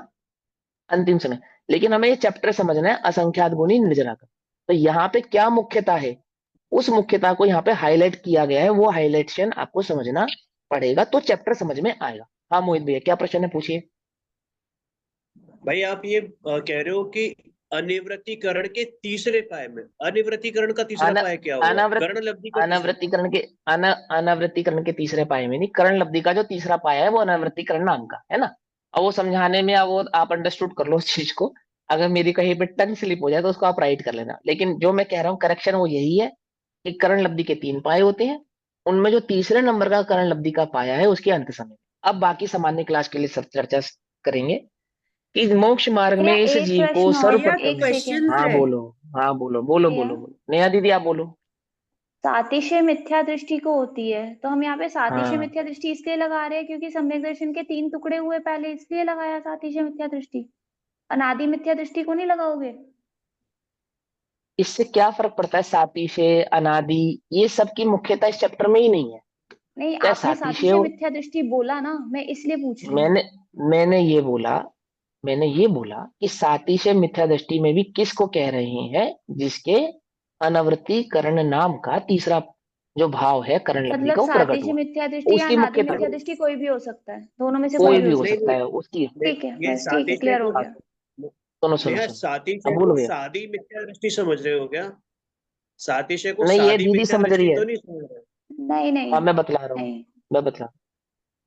अंतिम समय। लेकिन हमें ये चैप्टर समझना है असंख्यात गुणी निर्जरा का। तो यहाँ पे क्या मुख्यता है, उस मुख्यता को यहाँ पे हाईलाइट किया गया है, वो हाईलाइटेशन आपको समझना पड़ेगा तो चैप्टर समझ में आएगा। हाँ मोहित भैया, क्या प्रश्न है, पूछिए। भाई आप ये कह रहे हो कि अनिवृत्तीकरण के तीसरे पाए में, अनिवृत्तीकरण का तीसरा पाए क्या हुआ? कर्ण लब्धि का अनावृत्तिकरण के अनावृत्तिकरण के तीसरे पाए में नहीं, कर्ण लब्धि का जो तीसरा पाया है वो अनावृत्तिकरण नाम का है ना। अब वो समझाने में, अब वो आप अंडरस्टूड कर लो उस चीज को। अगर मेरी कहीं पे टंग स्लिप हो जाए तो उसको आप राइट कर लेना, लेकिन जो मैं कह रहा हूँ करेक्शन वो यही है कि कर्ण लब्धि के 3 पाए होते हैं, उनमें जो तीसरे नंबर का कर्ण लब्धि का पाया है उसके अंत समय। अब बाकी सामान्य क्लास के लिए सब चर्चा करेंगे कि मोक्ष मार्ग में भैया इस एक जीव को प्रश्न और, भैया सर्वप्रथम। एक सेकेंड क्वेश्चन हाँ है। बोलो, हाँ बोलो बोलो भैया। बोलो बोलो, नेहा दीदी आप बोलो। सातिशय मिथ्या दृष्टि को होती है, तो हम यहाँ पे सातिशय हाँ, मिथ्या दृष्टि इसलिए लगा रहे हैं क्योंकि सम्यक दर्शन के 3 टुकड़े हुए पहले, इसलिए लगाया सातिशय मिथ्या दृष्टि। अनादि मिथ्या दृष्टि को नहीं लगाओगे? इससे क्या फर्क पड़ता है? सातिशय, अनादि, ये सब की मुख्यता इस चैप्टर में ही नहीं है। नहीं, चाहे आपने सातिशय सातिशय हो, मिथ्या दृष्टि बोला ना, मैं इसलिए पूछ रही हूँ। मैंने मैंने ये बोला, मैंने ये बोला कि सातिशय मिथ्या दृष्टि में भी किसको कह रहे हैं? जिसके अनावृत्तिकरण नाम का तीसरा जो भाव है करण लब्धि मतलब का वो प्रकट सातिशय हुआ, मिथ्या दृष्टि या उसकी अनादि मुख्यता। मिथ्या दृष्टि कोई भी हो सकता है, दोनों में से कोई कोई भी भी हो हो सकता नहीं सकता है। है उसकी। ठीक है, ये बस ठीक है, सातिशय क्लियर हो को, गया। सुनो सुनो नेहा सुनो, अब सातिशय को बोलो भैया। सादी मिथ्या दृष्टि समझ रहे हो क्या? सातिशय को नहीं, ये सादी दीदी मिथ्या समझ रही दृष्टि है। तो नहीं समझ रहे? नहीं नहीं हाँ मैं बतला रहा हूँ, नहीं। मैं बतला,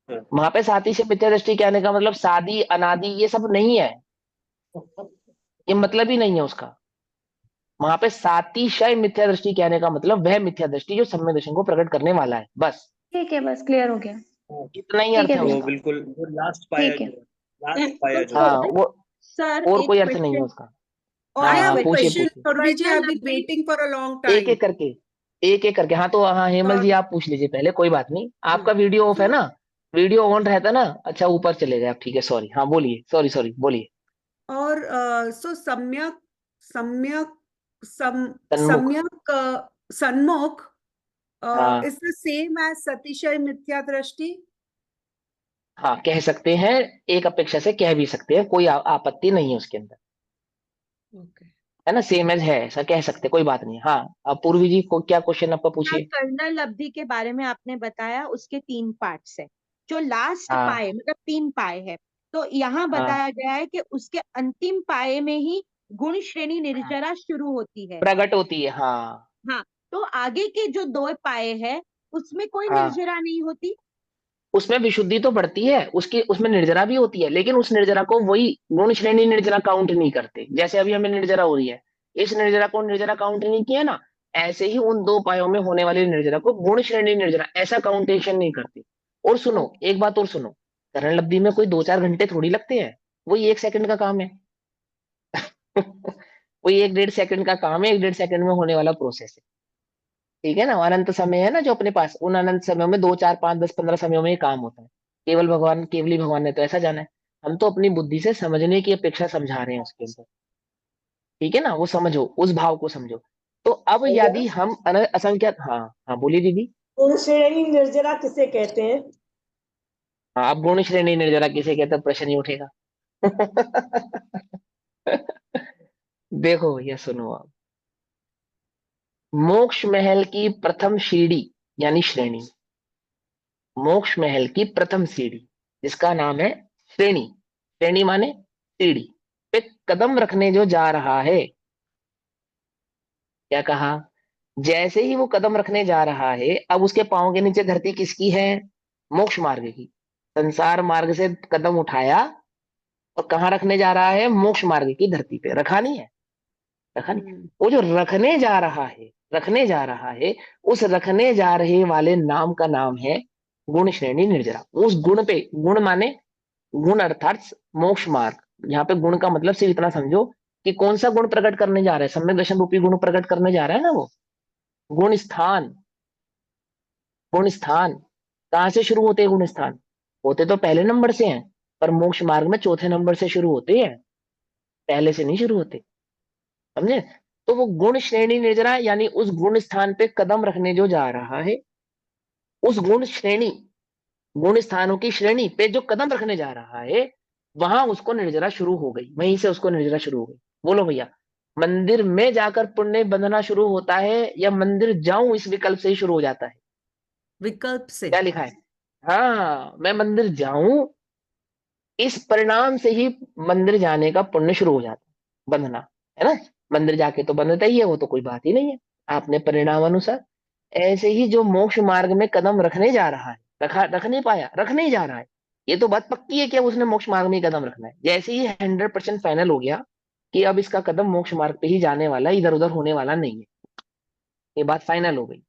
हाँ। वहां पे सातिशय मिथ्या दृष्टि कहने का मतलब सादी अनादि ये सब नहीं है, ये मतलब ही नहीं है उसका। वहां पे सातिशय मिथ्या दृष्टि कहने का मतलब वह मिथ्या दृष्टि जो सम्यक दर्शन को प्रकट करने वाला है, बस ठीक है, बस क्लियर हो गया। इतना ही ठीक अर्थ है है वो भैया, उसका। बिल्कुल वो लास्ट पाया ठीक है। जो है, लास्ट पाया जो हाँ है। वो, सर और एक कोई अर्थ नहीं है क्वेश्चन उसका। और हाँ I हाँ have हाँ, a पूछिए question, पूछिए, Surabhi ji. वर्ण I've been लब्धि waiting for a long एक time. एक करके, एक एक करके। हाँ तो हाँ हेमल जी और आप पूछ लीजिए पहले, कोई बात नहीं, आपका वीडियो ऑफ है so ना? वीडियो ऑन रहता ना, अच्छा ऊपर चले गए आप, ठीक है सॉरी। हाँ बोलिए, सॉरी सॉरी बोलिए। और so सम्यक सम्यक सन्मुख, सम्यक सन्मुख हाँ is the same as सतिशय मिथ्या दृष्टि. हाँ कह सकते हैं, एक अपेक्षा से कह भी सकते हैं, कोई आपत्ति नहीं है उसके अंदर, Okay. है ना, सेम एज है, ऐसा कह सकते, कोई बात नहीं। हाँ अब पूर्वी जी को क्या क्वेश्चन आपका पूछिए। कर्ण लब्धि के बारे में आपने बताया, उसके 3 पार्ट्स है। जो लास्ट हाँ पाए मतलब 3 पाए है, तो यहाँ हाँ बताया गया है कि उसके अंतिम पाए में ही गुण श्रेणी हाँ, निर्जरा शुरू होती है। प्रकट होती है, हाँ हाँ, तो आगे के जो 2 पाए हैं उसमें कोई हाँ। निर्जरा नहीं होती। उसमें विशुद्धि तो बढ़ती है उसकी, उसमें निर्जरा भी होती है, लेकिन उस निर्जरा को वही गुण श्रेणी निर्जरा काउंट नहीं करते। जैसे अभी हमें निर्जरा हो रही है, इस निर्जरा को निर्जरा काउंट नहीं किया ना, ऐसे ही उन 2 पायों में होने वाली निर्जरा को गुण श्रेणी निर्जरा ऐसा काउंटेशन नहीं करते। और सुनो एक बात और सुनो, करण लब्धि में कोई 2-4 घंटे थोड़ी लगते हैं, वही 1 सेकंड का काम है। वही 1-1.5 सेकंड का काम है, 1-1.5 सेकंड में होने वाला प्रोसेस है, ठीक है ना। अनंत समय है ना जो अपने पास, उन अनंत समयों में 2, 4, 5, 10, 15 समयों में ये काम होता है। केवल भगवान, केवली भगवान ने तो ऐसा जाना है, हम तो अपनी बुद्धि से समझने की अपेक्षा समझा रहे हैं उसके अंदर, ठीक है ना। वो समझो, उस भाव को समझो। तो अब यदि हम असंख्यात, हाँ हाँ बोलिए दीदी। गुण श्रेणी निर्जरा किसे कहते हैं? हाँ अब गुण श्रेणी निर्जरा किसे कहते हैं, प्रश्न ही उठेगा। देखो भैया सुनो आप, मोक्ष महल की प्रथम सीढ़ी यानी श्रेणी, मोक्ष महल की प्रथम सीढ़ी जिसका नाम है श्रेणी, श्रेणी माने सीढ़ी पे कदम रखने जो जा रहा है, क्या कहा? जैसे ही वो कदम रखने जा रहा है, अब उसके पाँव के नीचे धरती किसकी है? मोक्ष मार्ग की। संसार मार्ग से कदम उठाया और कहाँ रखने जा रहा है? मोक्ष मार्ग की धरती पे। रखा नहीं है? रखा नहीं। वो जो रखने जा रहा है, रखने जा रहा है, उस रखने जा रहे वाले नाम का नाम है गुण श्रेणी निर्जरा। उस गुण पे, गुण माने गुण अर्थात मोक्ष मार्ग। यहाँ पे गुण का मतलब सिर्फ इतना समझो कि कौन सा गुण प्रकट करने जा रहा है? सम्यक दर्शन रूपी गुण प्रकट करने जा रहा है ना वो। गुण स्थान, गुण स्थान कहाँ से शुरू होते हैं? गुण स्थान होते तो पहले नंबर से हैं, पर मोक्ष मार्ग में चौथे नंबर से शुरू होते हैं, पहले से नहीं शुरू होते। समझे? तो वो गुण श्रेणी निर्जरा यानी उस गुण स्थान पे कदम रखने जो जा रहा है, उस गुण श्रेणी, गुण स्थानों की श्रेणी पे जो कदम रखने जा रहा है, वहां उसको निर्जरा शुरू हो गई, वहीं से उसको निर्जरा शुरू हो गई। बोलो भैया, मंदिर में जाकर पुण्य बंधना शुरू होता है या मंदिर जाऊं इस विकल्प से ही शुरू हो जाता है? विकल्प से। क्या लिखा है? हाँ, मैं मंदिर जाऊं, इस परिणाम से ही मंदिर जाने का पुण्य शुरू हो जाता है, बंधना, है ना? मंदिर जाके तो बंधता ही है, वो तो कोई बात ही नहीं है, आपने परिणाम अनुसार। ऐसे ही जो मोक्ष मार्ग में कदम रखने जा रहा है, रख नहीं पाया, रखने ही जा रहा है, ये तो बात पक्की है कि अब उसने मोक्ष मार्ग में ही कदम रखना है। जैसे ही 100% फाइनल हो गया कि अब इसका कदम मोक्ष मार्ग पे ही जाने वाला, इधर उधर होने वाला नहीं है, ये बात फाइनल हो गई।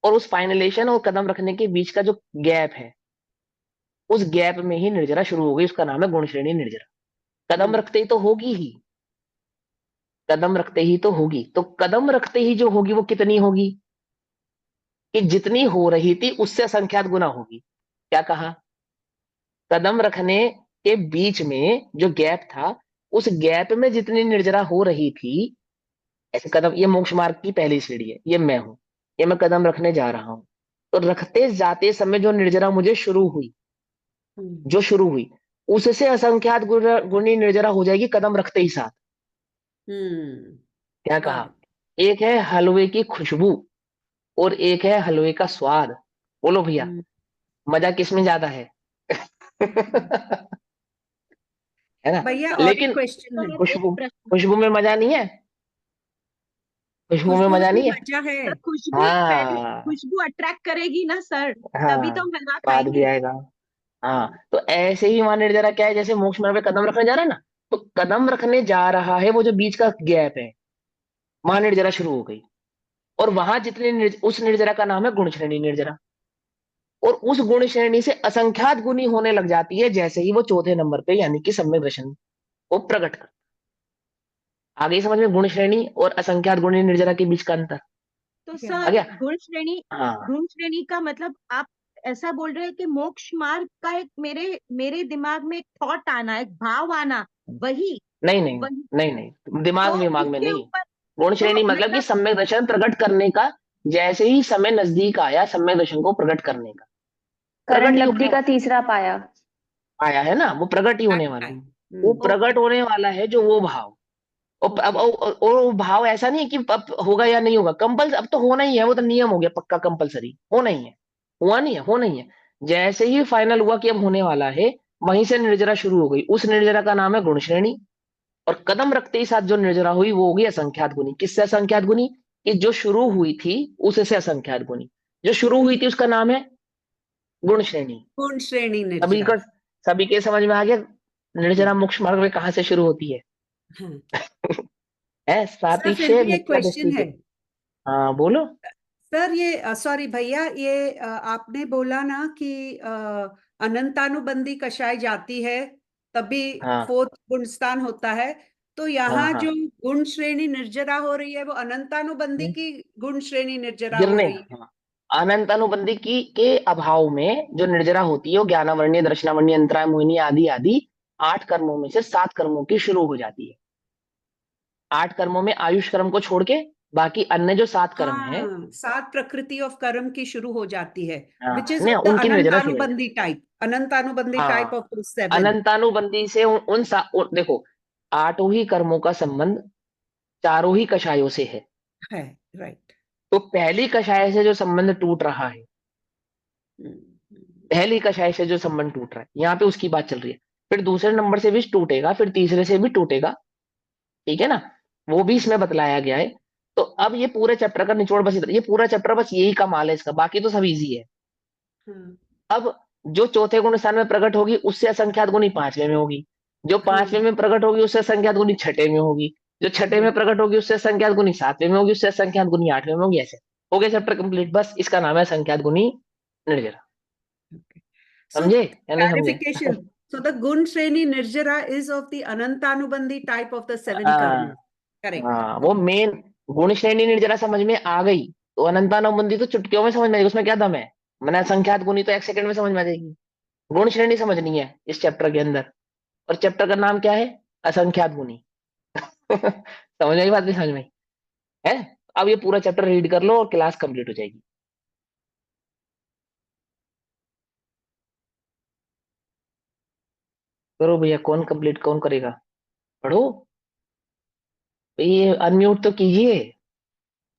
और उस फाइनलेशन और कदम रखने के बीच का जो गैप है, उस गैप में ही निर्जरा शुरू हो गई, उसका नाम है गुण श्रेणी निर्जरा। कदम रखते ही तो होगी ही, कदम रखते ही तो होगी। तो कदम रखते ही जो होगी वो कितनी होगी? कि जितनी हो रही थी उससे असंख्यात गुना होगी। क्या कहा? कदम रखने के बीच में जो गैप था, उस गैप में जितनी निर्जरा हो रही थी, ऐसे कदम, ये मोक्ष मार्ग की पहली सीढ़ी है, ये मैं हूं, ये मैं कदम रखने जा रहा हूं। तो रखते जाते समय जो निर्जरा मुझे शुरू हुई, जो शुरू हुई, उससे असंख्यात गुणी निर्जरा हो जाएगी कदम रखते ही साथ। क्या कहा? एक है हलवे की खुशबू और एक है हलवे का स्वाद। बोलो भैया, मजा किसमें ज्यादा है? है ना? भैया और एक लेकिन क्वेश्चन है। खुशबू, खुशबू में मजा नहीं है, खुशबू में खुशबू मजा में नहीं है। मजा है। खुशबू पहले हाँ खुशबू अट्रैक्ट करेगी ना सर, तभी हाँ, तो हम हलवा स्वाद भी खाएंगे। आएगा। हाँ, तो ऐसे ही वहां निर्जरा क्या है, जैसे मोक्ष मार्ग पे कदम रखने जा रहा है ना, तो कदम रखने जा रहा है, वो जो बीच का गैप है, वहां निर्जरा शुरू हो गई। और वहां जितने उस निर्जरा का नाम है गुण श्रेणी निर्जरा। और उस गुण श्रेणी से असंख्यात गुनी होने लग जाती है जैसे ही वो चौथे नंबर पे यानी कि सम्यक दर्शन को प्रकट कर। आगे समझ में गुण श्रेणी और असंख्यात गुणी निर्जरा के बीच का अंतर तो आ सर गया? हाँ गुण श्रेणी का मतलब आप ऐसा बोल रहे हैं कि मोक्ष मार्ग का एक मेरे मेरे दिमाग में एक थॉट आना, एक भाव आना, वही नहीं नहीं वही नहीं नहीं, दिमाग तो विमाग में उसके नहीं। ऊपर गुण तो श्रेणी मतलब कि मतलब सम्यक दर्शन प्रकट करने का, जैसे ही समय नजदीक आया सम्यक दर्शन को प्रकट करने का, करण प्रकट ही लब्धि होने का तीसरा पाया। आया है ना, वो प्रकट ही होने वाला है। वो प्रकट होने वाला है जो वो भाव। और अब और वो भाव ऐसा नहीं है कि अब होगा या नहीं होगा, कंपल्स अब तो होना ही है, वो तो नियम हो गया पक्का, कंपलसरी होना ही है। हुआ नहीं है, होना ही है। जैसे ही फाइनल हुआ कि अब होने वाला है, वहीं से निर्जरा शुरू हो गई। उस निर्जरा का नाम है गुण श्रेणी। और कदम रखते ही साथ जो निर्जरा हुई वो होगी असंख्यात गुनी। किससे असंख्यात गुनी? कि जो शुरू हुई थी उससे असंख्यात गुनी। जो शुरू हुई थी उसका नाम है गुण श्रेणी। गुण श्रेणी सभी निर्जरा। का, सभी के समझ में आ गया निर्जरा मोक्ष मार्ग में कहां से शुरू होती है? हाँ। है सर फिर सातिशय भी एक मिथ्या क्वेश्चन दृष्टि है। के। हाँ बोलो। सर ये सॉरी भैया, ये आपने बोला ना कि अनंतानुबंधी कषाय जाती है तभी हाँ फोर्थ गुण स्थान होता है। तो हाँ यहाँ हाँ, जो गुण श्रेणी निर्जरा हो रही है वो अनंतानुबंधी की गुण श्रेणी निर्जरा हो गिरने, रही है। हाँ, अनंत अनुबंधी की के अभाव में जो निर्जरा होती है वो ज्ञानावर्णीय, दर्शनावर्णीय, अंतराय, मोहिनी आदि आदि 8 कर्मों में से 7 कर्मों की शुरू हो जाती है। 8 कर्मों में आयुष कर्म को छोड़ के बाकी अन्य जो 7 कर्म है, हाँ, 7 प्रकृति ऑफ कर्म की शुरू हो जाती है, हाँ विच इज ने ऑफ द उनकी निर्जरा शुरू हो जाती अनंतानुबंधी टाइप, अनंतानुबंधी है। टाइप हाँ, ऑफ 7। अनंतानुबंधी से देखो, 8 ही कर्मों का संबंध 4 ही कषायों से है, राइट। तो पहली कषाय से जो संबंध टूट रहा है, पहली कषाय से जो संबंध टूट रहा है, यहाँ पे उसकी बात चल रही है। फिर दूसरे नंबर से भी टूटेगा, फिर तीसरे से भी टूटेगा, ठीक है ना? वो भी इसमें बतलाया गया है। तो अब ये पूरे चैप्टर का निचोड़ बस ये पूरा चैप्टर बस यही कमाल है इसका, बाकी तो सब इजी है। हम्म, अब जो चौथे गुण स्थान में प्रकट होगी उससे असंख्यात गुणी पांचवें में होगी, जो पांचवें में प्रकट होगी उससे असंख्यात गुणी छठे में होगी, जो छठे में प्रकट होगी उससे असंख्यात गुणी सातवें में होगी, उससे असंख्यात गुणी आठवें में होगी। ऐसे हो गया चैप्टर कंप्लीट। बस इसका नाम है असंख्यात गुणी निर्जरा। So समझे या नहीं समझे? clarification. So the gun shreni nirjara is of the anantanubandhi type of the seven हाँ karmas. Correct. हाँ, वो मेन गुण श्रेणी निर्जरा समझ में आ गई तो अनंतानुबंधी तो चुटकियों में समझ में आएगी, उसमें क्या दम है। मैंने असंख्यात गुणी तो 1 सेकंड में समझ में आ जाएगी। गुण श्रेणी समझनी है इस चैप्टर के अंदर, और चैप्टर का नाम क्या है? असंख्यात गुणी। समझ में आई बात? भी समझ में आई है? अब ये पूरा चैप्टर रीड कर लो और क्लास कंप्लीट हो जाएगी। करो भैया, कौन कंप्लीट कौन करेगा? पढ़ो। ये अनम्यूट तो कीजिए।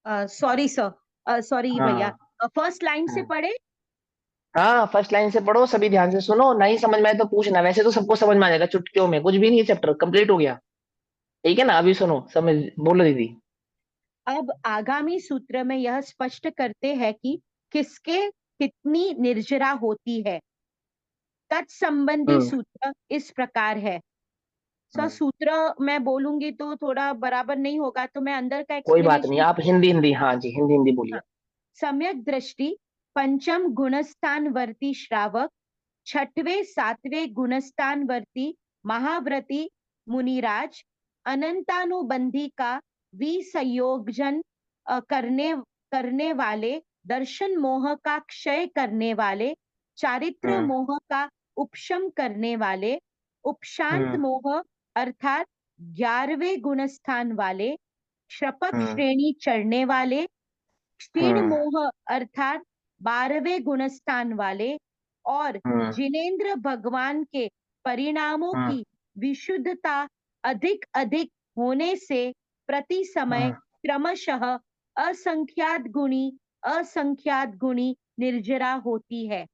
सॉरी सर, सॉरी भैया, हाँ फर्स्ट लाइन से हाँ पढ़े। हाँ, फर्स्ट लाइन से पढ़ो, सभी ध्यान से सुनो, नहीं समझ में आए तो पूछना, वैसे तो सबको समझ में आ जाएगा चुटकियों में, कुछ भी नहीं, चैप्टर कंप्लीट हो गया। ठीक है ना? अभी सुनो, समझ, बोलो दीदी। अब आगामी सूत्र में यह स्पष्ट करते हैं कि किसके कितनी निर्जरा होती है। तत्संबंधी हम्म सूत्र इस प्रकार है। सर हम्म, सूत्र मैं बोलूंगी तो थोड़ा बराबर नहीं होगा, तो मैं अंदर का कोई बात नहीं, एक्सप्लेनेशन। आप हिंदी हिंदी, हाँ जी हिंदी हिंदी बोलिए। सम्यक दृष्टि पंचम गुणस्थान वर्ती श्रावक, छठवें सातवें गुणस्थान वर्ती महाव्रती मुनिराज, अनंतानुबंधी का विसंयोजन करने वाले, दर्शन मोह का क्षय करने वाले, चारित्र हम्म मोह का उपशम करने वाले, उपशांत हम्म मोह अर्थात 11वें गुणस्थान वाले, शपथ हम्म श्रेणी चढ़ने वाले, क्षीण हम्म मोह अर्थात 12वें गुणस्थान वाले, और हम्म जिनेन्द्र भगवान के परिणामों हम्म की विशुद्धता अधिक अधिक होने से प्रति समय हम्म। क्रमशः असंख्यात गुणी निर्जरा होती है।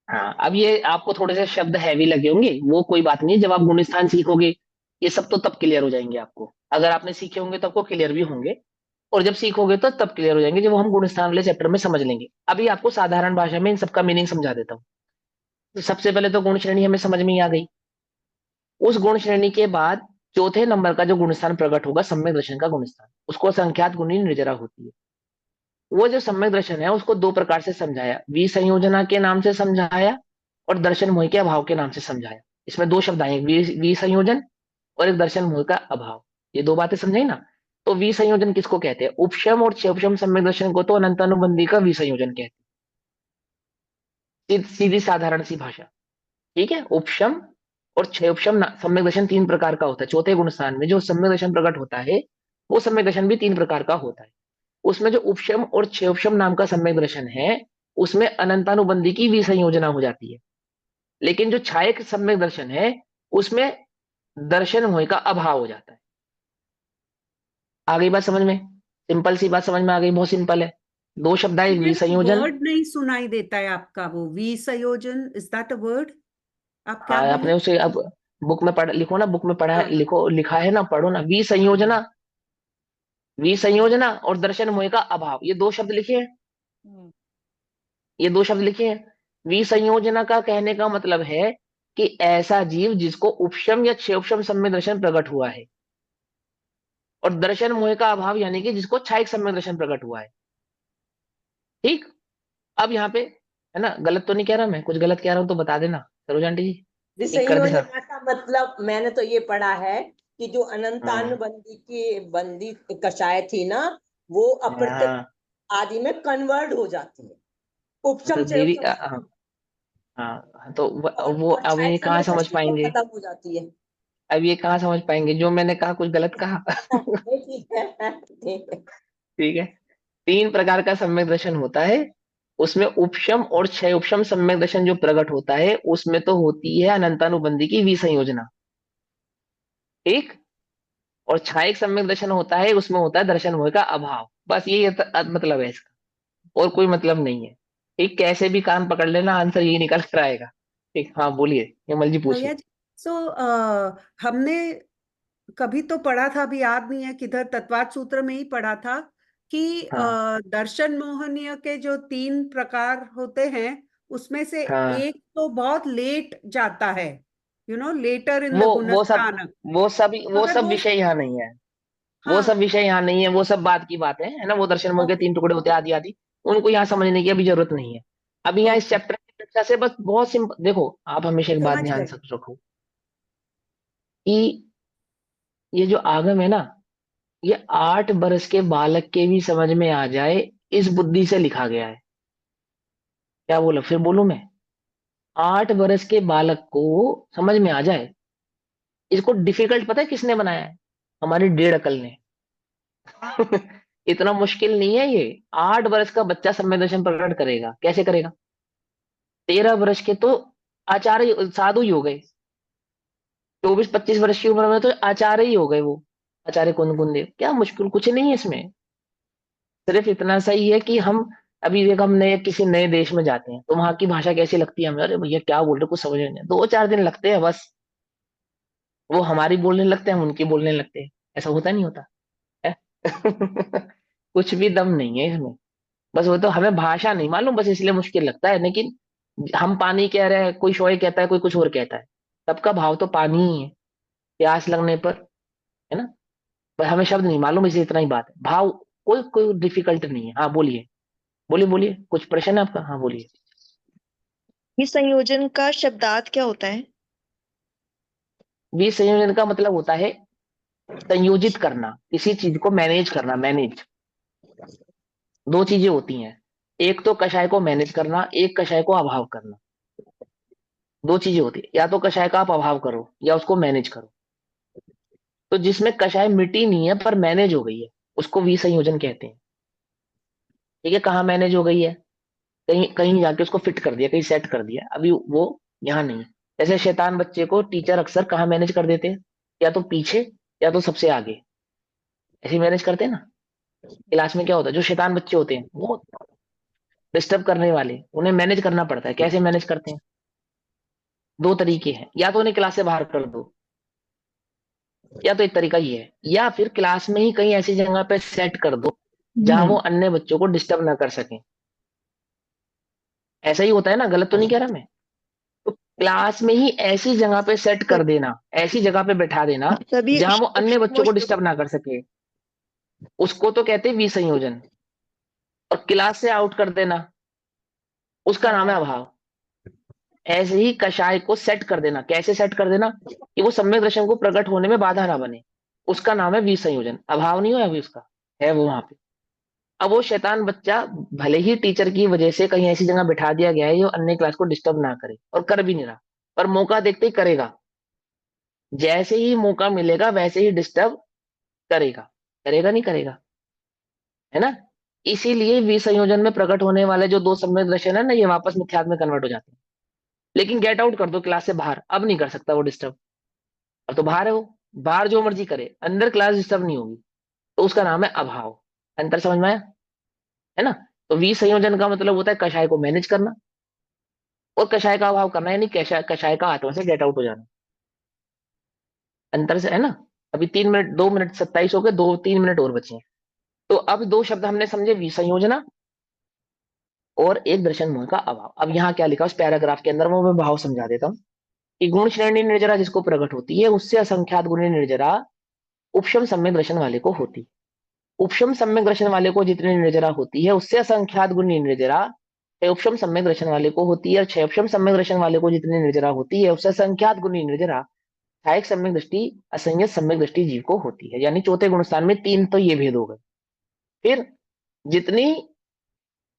हाँ, अब ये आपको थोड़े से शब्द हैवी लगे होंगे, वो कोई बात नहीं, जब आप गुणस्थान सीखोगे ये सब तो तब क्लियर हो जाएंगे आपको। अगर आपने सीखे होंगे तो आपको क्लियर भी होंगे, और जब सीखोगे तो तब क्लियर हो जाएंगे, जब हम गुणस्थान वाले चैप्टर में समझ लेंगे। अभी आपको साधारण भाषा में इन सबका मीनिंग समझा देता हूँ। तो सबसे पहले तो गुण श्रेणी हमें समझ में ही आ गई। उस गुण श्रेणी के बाद चौथे नंबर का जो गुणस्थान प्रकट होगा, सम्यक दर्शन का गुणस्थान, उसको संख्यात गुणी निर्जरा होती है। वो जो सम्यक दर्शन है उसको दो प्रकार से समझाया, विसंयोजना के नाम से समझाया और दर्शन मोह के अभाव के नाम से समझाया। इसमें दो शब्द आए, विसंयोजन और एक दर्शन मोह का अभाव। ये दो बातें समझाई ना? तो विसंयोजन किसको कहते हैं? उपशम और क्षयोपशम सम्यक दर्शन को तो अनंतानुबंधी का विसंयोजन कहते हैं। सीधी साधारण सी भाषा। ठीक है? उपशम और क्षयोपशम सम्यक दर्शन तीन प्रकार का होता है। चौथे गुण स्थान में जो सम्यक दर्शन प्रकट होता है वो सम्यक दर्शन भी तीन प्रकार का होता है। उसमें जो उपशम और क्षयोपशम नाम का सम्यक दर्शन है उसमें अनंतानुबंधी की विसंयोजना हो जाती है। लेकिन जो छायक सम्यक दर्शन है उसमें दर्शन मोह का अभाव हो जाता है। आ गई बात समझ में? सिंपल सी बात समझ में आ गई, बहुत सिंपल है। दो शब्द आए, विसंयोजन। वर्ड नहीं सुनाई देता है आपका, वो विसंयोजन, इज दैट अ वर्ड? आप क्या हाँ, बोले? आपने उसे अब बुक में पढ़, लिखो ना, बुक में पढ़ा, हाँ लिखो, लिखा है ना, पढ़ो ना। विसंयोजना, विसंयोजना और दर्शन मोह का अभाव, ये दो शब्द लिखे हैं। ये दो शब्द लिखे हैं। विसंयोजना का कहने का मतलब है कि ऐसा जीव जिसको उपशम या क्षयोपशम सम्यक दर्शन प्रकट हुआ है, और दर्शन मोह का अभाव यानी कि जिसको छायक सम्यक दर्शन प्रकट हुआ है। ठीक? अब यहाँ पे है ना, गलत तो नहीं कह रहा मैं, कुछ गलत कह रहा हूं तो बता देना सरोज आंटी जी, ठीक कर देना। विसंयोजना का मतलब मैंने तो ये पढ़ा है कि जो हाँ अनंतानुबंधी की बंदी कषाय थी ना, वो अप्रत्यक्ष हाँ, आदि में कन्वर्ट हो जाती है, तो उपशम दीदी क्षयोपशम से, हाँ, तो वो और अब छाया ये कहाँ समय समझ दृष्टि तो पाएंगे? खत्म हो जाती है। अब ये कहाँ समझ पाएंगे जो मैंने कहा? कुछ गलत कहा? ठीक है, ठीक है। ठीक है। तीन प्रकार का सम्यक दर्शन होता है, उसमें उपशम और क्षय उपशम सम्यक दर्शन जो प्रकट होता है उसमें तो होती है अनंतानुबंधी की विसंयोजना। ठीक? और छायक सम्यक दर्शन होता है उसमें होता है दर्शन मोह का अभाव। बस यही मतलब है इसका, और कोई मतलब नहीं है। ठीक? कैसे भी कान पकड़ लेना, आंसर यही निकल कर आएगा। ठीक? हाँ बोलिए, यमल जी भैया पूछिए। जी, सो हमने कभी तो पढ़ा था, अभी याद नहीं है किधर, तत्वाद सूत्र में ही पढ़ा था कि हाँ दर्शन मोहनीय के जो 3 प्रकार होते हैं उसमें से हाँ। एक तो बहुत लेट जाता है, लेटर इन द वो सब गुणस्थान। वो अगर सब वो, विषय यहाँ नहीं है। वो सब हाँ विषय यहाँ नहीं है, वो सब बात की बात है ना। वो दर्शन मोह के ओके 3 टुकड़े होते हैं, आदि आदि। उनको यहाँ हाँ समझने की अभी जरूरत नहीं है। अभी यहाँ इस ओके चैप्टर की कक्षा से बस बहुत सिंपल देखो, आप हमेशा एक बात समझ ध्यान गए। से रखो कि ये जो आगम है ना, ये 8 वर्ष के बालक के भी समझ में आ जाए, इस बुद्धि से लिखा गया है। क्या बोला, फिर बोलूं मैं? 8 वर्ष के बालक को समझ में आ जाए। इसको डिफिकल्ट पता है किसने बनाया है? हमारी 1.5 अकल ने। इतना मुश्किल नहीं है ये। 8 वर्ष का बच्चा संवेदनशील प्रकट करेगा, कैसे करेगा? 13 वर्ष के तो आचार्य साधु ही हो गए। 24-25 वर्ष की उम्र में तो आचार्य ही हो गए वो। आचार्य कुंद देव, क्या मुश्किल कुछ नहीं है इसमें। सिर्फ इतना सही है कि हम अभी देख, हम नए किसी नए देश में जाते हैं तो वहां की भाषा कैसी लगती है हमें, अरे भैया क्या बोल रहे, कुछ समझ नहीं, 2-4 दिन लगते हैं बस। वो हमारी बोलने लगते हैं, हम उनकी बोलने लगते हैं। ऐसा होता नहीं होता है? कुछ भी दम नहीं है इसमें। बस वो तो हमें भाषा नहीं मालूम, बस इसलिए मुश्किल लगता है। लेकिन हम पानी कह रहे हैं, कोई शॉय कहता है, कोई कुछ और कहता है। सबका भाव तो पानी ही है, प्यास लगने पर, है ना। पर हमें शब्द नहीं मालूम, इसे इतना ही बात है। भाव कोई कोई डिफिकल्ट नहीं है। हाँ बोलिए, बोलिए बोलिए, कुछ प्रश्न है आपका? हाँ बोलिए। विसंयोजन का शब्दार्थ क्या होता है? विसंयोजन का मतलब होता है संयोजित करना, किसी चीज को मैनेज करना। मैनेज, 2 चीजें होती हैं। एक तो कषाय को मैनेज करना, एक कषाय को अभाव करना। 2 चीजें होती है, या तो कषाय का आप अभाव करो या उसको मैनेज करो। तो जिसमें कषाय मिटी नहीं है पर मैनेज हो गई है, उसको विसंयोजन कहते हैं। ठीक है, कहाँ मैनेज हो गई है? कहीं कहीं जाके उसको फिट कर दिया, कहीं सेट कर दिया, अभी वो यहाँ नहीं है। जैसे शैतान बच्चे को टीचर अक्सर कहाँ मैनेज कर देते हैं? या तो पीछे या तो सबसे आगे, ऐसे मैनेज करते हैं ना। क्लास में क्या होता है, जो शैतान बच्चे होते हैं वो डिस्टर्ब करने वाले, उन्हें मैनेज करना पड़ता है। कैसे मैनेज करते हैं? 2 तरीके हैं, या तो उन्हें क्लास से बाहर कर दो, या तो एक तरीका ये है, या फिर क्लास में ही कहीं ऐसी जगह पे सेट कर दो जहां वो अन्य बच्चों को डिस्टर्ब ना कर सकें। ऐसा ही होता है ना, गलत तो नहीं कह रहा मैं? तो क्लास में ही ऐसी जगह पे सेट कर देना, ऐसी जगह पे बैठा देना सभी जहां वो अन्य उपसमों बच्चों को डिस्टर्ब ना कर सके, उसको तो कहते हैं विसंयोजन। और क्लास से आउट कर देना, उसका नाम है अभाव। ऐसे ही कषाय को सेट कर देना, कैसे सेट कर देना कि वो सम्यक दर्शन को प्रकट होने में बाधा ना बने, उसका नाम है विसंयोजन। अभाव नहीं हुआ अभी उसका, है वो वहां पे। अब वो शैतान बच्चा भले ही टीचर की वजह से कहीं ऐसी जगह बिठा दिया गया है जो अन्य क्लास को डिस्टर्ब ना करे, और कर भी नहीं रहा, पर मौका देखते ही करेगा। जैसे ही मौका मिलेगा वैसे ही डिस्टर्ब करेगा। करेगा नहीं करेगा, है ना। इसीलिए विसंयोजन में प्रकट होने वाले जो 2 सम्यक दर्शन है ना, ये वापस मिथ्यात्व में कन्वर्ट हो जाते हैं। लेकिन गेट आउट कर दो क्लास से बाहर, अब नहीं कर सकता वो डिस्टर्ब। अब तो बाहर है वो, बाहर जो मर्जी करे, अंदर क्लास डिस्टर्ब नहीं होगी। तो उसका नाम है अभाव। अंतर समझ में आया, है ना। तो विसंयोजन का मतलब होता है कषाय को मैनेज करना, और कषाय का अभाव करना, यानी कषाय कषाय का आत्मा से गेट आउट हो जाना। अंतर से, है ना। अभी 3 मिनट, 2 मिनट 27 हो गए, 2-3 मिनट और बचे हैं। तो अब 2 शब्द हमने समझे, विसंयोजना और एक दर्शन मोह का अभाव। अब यहाँ क्या लिखा उस पैराग्राफ के अंदर, वो मैं भाव समझा देता हूँ कि गुण श्रेणी निर्जरा जिसको प्रकट होती है, उससे असंख्यात गुणी निर्जरा उपशम सम्यक दर्शन वाले को होती। उपशम सम्यक दर्शन वाले को जितनी निर्जरा होती है, उससे असंख्यात गुणी निर्जरा 6 उपशम सम्यक दर्शन वाले को होती है। और 6 उपशम सम्यक दर्शन वाले को जितनी निर्जरा होती है, उससे असंख्यात गुणी निर्जरा सहायक सम्यक दृष्टि असंयत सम्यक दृष्टि जीव को होती है। यानी चौथे गुण स्थान में 3 तो ये भेद हो गए। फिर जितनी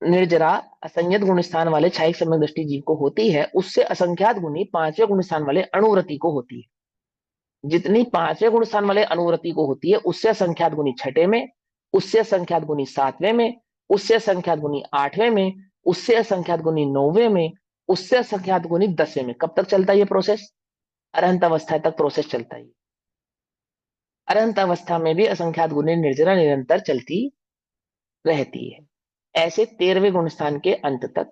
निर्जरा असंयत गुण स्थान वाले छायिक सम्यक दृष्टि जीव को होती है, उससे असंख्यात गुणी 5वें गुण स्थान वाले अणुव्रति को होती है। जितनी 5वें गुण स्थान वाले अणुव्रति को होती है, उससे असंख्यात गुणी 6ठे में, उससे असंख्यात गुणी 7वें में, उससे असंख्यात गुणी 8वें में, उससे असंख्यात गुणी 9वें में, उससे असंख्यात गुणी 10वें में। कब तक चलता है ये प्रोसेस? अरहंत अवस्था तक प्रोसेस चलता है। अरहंत अवस्था में भी असंख्यात गुणी निर्जरा निरंतर चलती रहती है। ऐसे 13वें गुण स्थान के अंत तक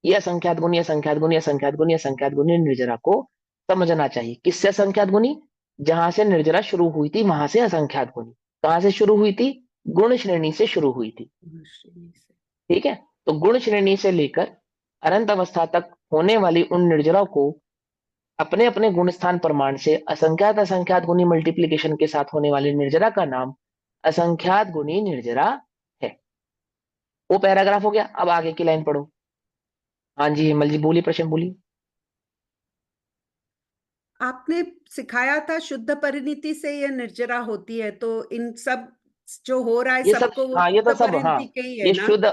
ये असंख्यात गुणी असंख्यात गुणी असंख्यात गुणी असंख्यात गुणी निर्जरा को समझना चाहिए। किससे असंख्यात गुणी? जहां से निर्जरा शुरू हुई थी वहां से असंख्यात गुणी। कहां से शुरू हुई थी? गुण श्रेणी से शुरू हुई थी। ठीक है, तो गुण श्रेणी से लेकर अनंत अवस्था तक होने वाली उन निर्जरा को अपने अपने गुण स्थान प्रमाण से असंख्यात असंख्यात गुणी मल्टीप्लीकेशन के साथ होने वाली निर्जरा का नाम असंख्यात गुणी निर्जरा है। वो पैराग्राफ हो गया। अब आगे की लाइन पढ़ो। हाँ जी हेमल जी बोलिए, प्रश्न बोलिए। आपने सिखाया था शुद्ध परिणति से ये निर्जरा होती है, तो इन सब जो हो रहा है ये सब, सबको वो हाँ ये तो शुद्ध सब, हाँ परिणति के ही है ये ना? शुद्ध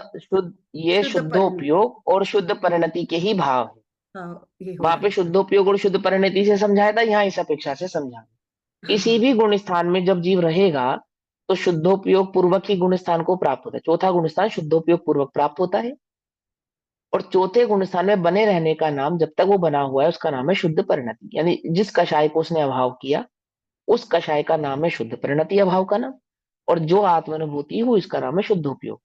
ये शुद्ध परिणति, शुद्धोपयोग और शुद्ध परिणति के ही भाव है। हाँ ये हो वहां रहा पे है। शुद्धोपयोग और शुद्ध परिणति से समझाया था, यहाँ इस अपेक्षा से समझाया। किसी हाँ भी गुण स्थान में जब जीव रहेगा तो शुद्धोपयोग पूर्वक ही गुण स्थान को प्राप्त होता है। चौथा गुण स्थान शुद्धोपयोग पूर्वक प्राप्त होता है। और चौथे गुण स्थान में बने रहने का नाम, जब तक वो बना हुआ है, उसका नाम है शुद्ध परिणति। यानी जिस कषाय को उसने अभाव किया उस कषाय का नाम है शुद्ध परिणति, अभाव का नाम। और जो आत्मानुभूति हुई इसका नाम है शुद्धोपयोग।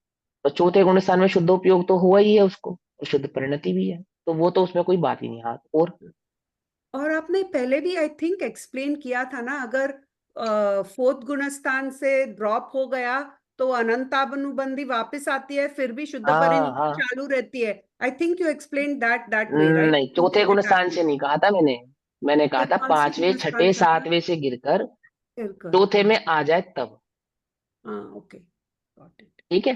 तो चौथे गुण स्थान में शुद्धोपयोग तो हुआ ही है उसको, और शुद्ध परिणति भी है, तो वो तो उसमें कोई बात ही नहीं। हाथ और आपने पहले भी आई थिंक एक्सप्लेन किया था ना, अगर फोर्थ गुणस्थान से ड्रॉप हो गया तो अनंतानुबंधी वापस आती है, फिर भी शुद्ध हाँ परिणति हाँ, चालू रहती है। I think you explain that way, right? नहीं चौथे गुण स्थान से नहीं कहा था मैंने कहा फिर था कौन से पांचवें गुणस्थान छठे का था? सातवें से गिरकर फिर चौथे में आ जाए तब। हाँ ओके, गॉट इट। ठीक है,